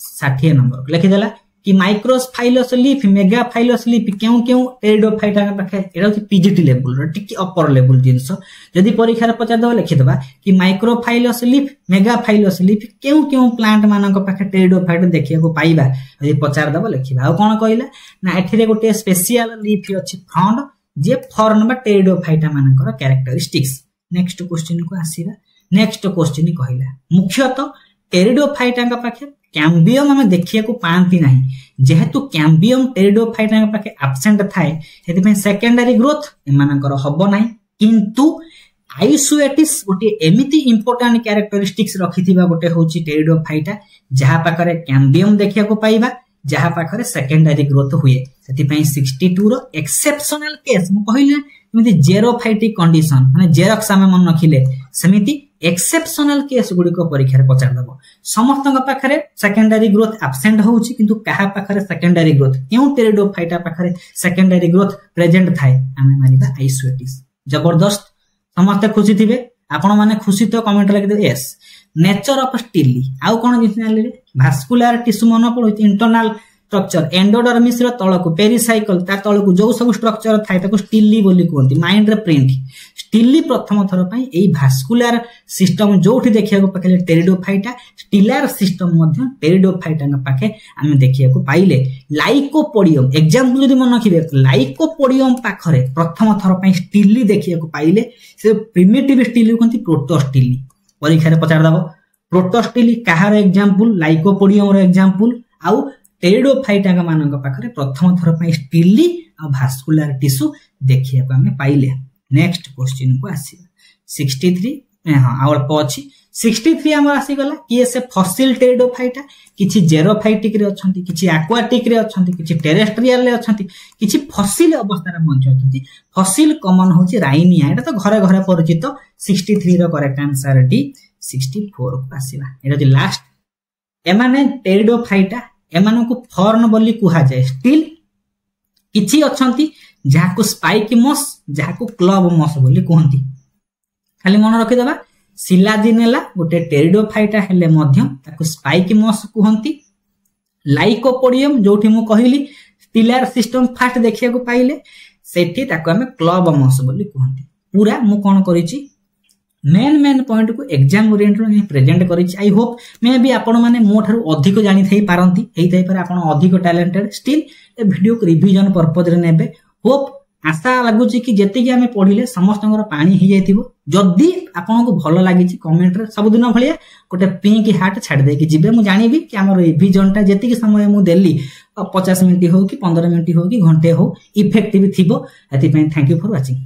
60 नंबर लिखि देला कि माइक्रोफाइलस लीफ मेगाफाइलस लीफ केउ केउ टेरिडोफाइटा का पाखे एटा होची पीजीटी लेवल रो टिकी अपर लेवल जिंस जदी परीक्षा रे पचा दवा लिखि देबा कि माइक्रोफाइलस लीफ मेगाफाइलस लीफ केउ केउ प्लांट मानक पाखे टेरिडोफाइटा देखिया को पाइबा जदी पचार दवा लिखिबा आ कोन कहला ना एठिरे गोटे स्पेशल लीफ अछि फ्रंट जे फॉर्न बा टेरिडोफाइटा मानकर कैरेक्टरिस्टिक्स नेक्स्ट क्वेश्चन को आसीबा नेक्स्ट क्वेश्चन कहला मुख्यतः टेरिडोफाइटा का पाखे कैम्बियम हमें देखिया को पांती नहीं जेहेतु कैम्बियम टेरिडोफाइटा का पाखे एब्सेंट थाए हेति पे सेकेंडरी ग्रोथ एमानकर हबो नाही किंतु आइसोएटिस गोटे एमिति इंपोर्टेंट कैरेक्टरिस्टिक्स रखिथिबा गोटे होची टेरिडोफाइटा जहा पाखरे कैम्बियम देखिया को पाइबा जहा पाखरे सेकेंडरी ग्रोथ हुए सेति पे 62 रो एक्सेप्शनल केस मु कहिले एमिति जेरोफाइटिक कंडीशन माने जेरक्स हम मन रखिले समिति एक्सेप्शनल केस गुडी को परीक्षा रे पचार दबो समस्त पाखरे सेकेंडरी ग्रोथ एब्सेंट होउची किंतु काहा पाखरे सेकेंडरी ग्रोथ केउ टेरिडोफाइटा पाखरे सेकेंडरी ग्रोथ प्रेजेंट थाए हमें मानिबा आइसोएटिस जबरदस्त समस्त खुशी थिबे आपण माने खुशी तो कमेंट लिख दे यस नेचर ऑफ स्टिली आउ कोन जिसनाली रे भास्कुलर टिश्यू मन पडो इंटरनल स्ट्रक्चर एंडोडर्मिस रो तळकु पेरिसाइकल ता तळकु जो सब स्ट्रक्चर थाय ताको स्टिली बोली कोंती माइंड रे प्रिंट स्टिली प्रथम थर पई एई भास्कुलर सिस्टम जोठी देखिया को पकले टेरिडोफाइटा स्टिलर सिस्टम मध्ये टेरिडोफाइटा न पाखे हम देखिया को पाइले लाइकोपोडियम एग्जांपल जदी मन रखिबे लाइकोपोडियम पाखरे प्रथम थर पई स्टिली देखिया को पाइले से प्रिमिटिव स्टिली कोंती प्रोटोस्टिली परीक्षा रे पचार दबो प्रोटोस्टिली काहार एग्जांपल लाइकोपोडियम रो एग्जांपल आउ टेरिडोफाइटा मानक पाखरे प्रथम थर पई स्टिली आ भास्कुलर टिश्यू देखिया को हमें पाइले। नेक्स्ट क्वेश्चन को आसीबा 63 हां अल्प अछि 63 हमर आसी गला कि से फॉसिल टेरिडोफाइटा किछि जेरोफाइटिक रे अछंती किछि एक्वाटिक रे अछंती किछि टेरेस्ट्रियल रे अछंती किछि फॉसिल अवस्था रे मञ्च अछंती। फॉसिल कॉमन होछि राइनिया एटा तो घरे घरे परिचित 63 रो करेक्ट आंसर डी 64 को आसीबा। एटा जे लास्ट एमाने टेरिडोफाइटा एमानो को फॉर्न बोली कुहा जाय स्टिल किछि अछंती जाको स्पाइक मॉस जाको क्लब मॉस बोली कहंती। खाली मन रखि देबा सिलाजिनेला गोटे टेरिडोफाइटा हेले मध्य ताको स्पाइक मॉस कहंती। लाइकोपोडियम जोठी मु कहिली स्टिलर सिस्टम फास्ट देखिया को पाइले सेठी ताको हमें क्लब मॉस बोली कहंती। पूरा मु कोन करिछि मेन पॉइंट को एग्जाम ओरिएंटेड में प्रेजेंट करिछि। आई होप मे भी आपण माने मो थारु अधिक जानि थई पारंती हेई थई पर आपण अधिक टैलेंटेड स्टिल ए वीडियो को रिवीजन पर्पस रे नेबे। होप आशा लागुची कि जेति कि हमें पढिले समस्तंगर पानी ही जाइतिबो। जदी आपन को भलो लागि छि कमेंट रे सब दिन भलिया गोटे पिंक हार्ट छाड़ दे कि जिबे मु जानिबी कि हमर रिवीजन टा जेति कि समय मु देली 50 मिनिट हो कि 15 मिनिट हो कि घंटे हो इफेक्टिव थिबो। एति पय थैंक यू फॉर वाचिंग।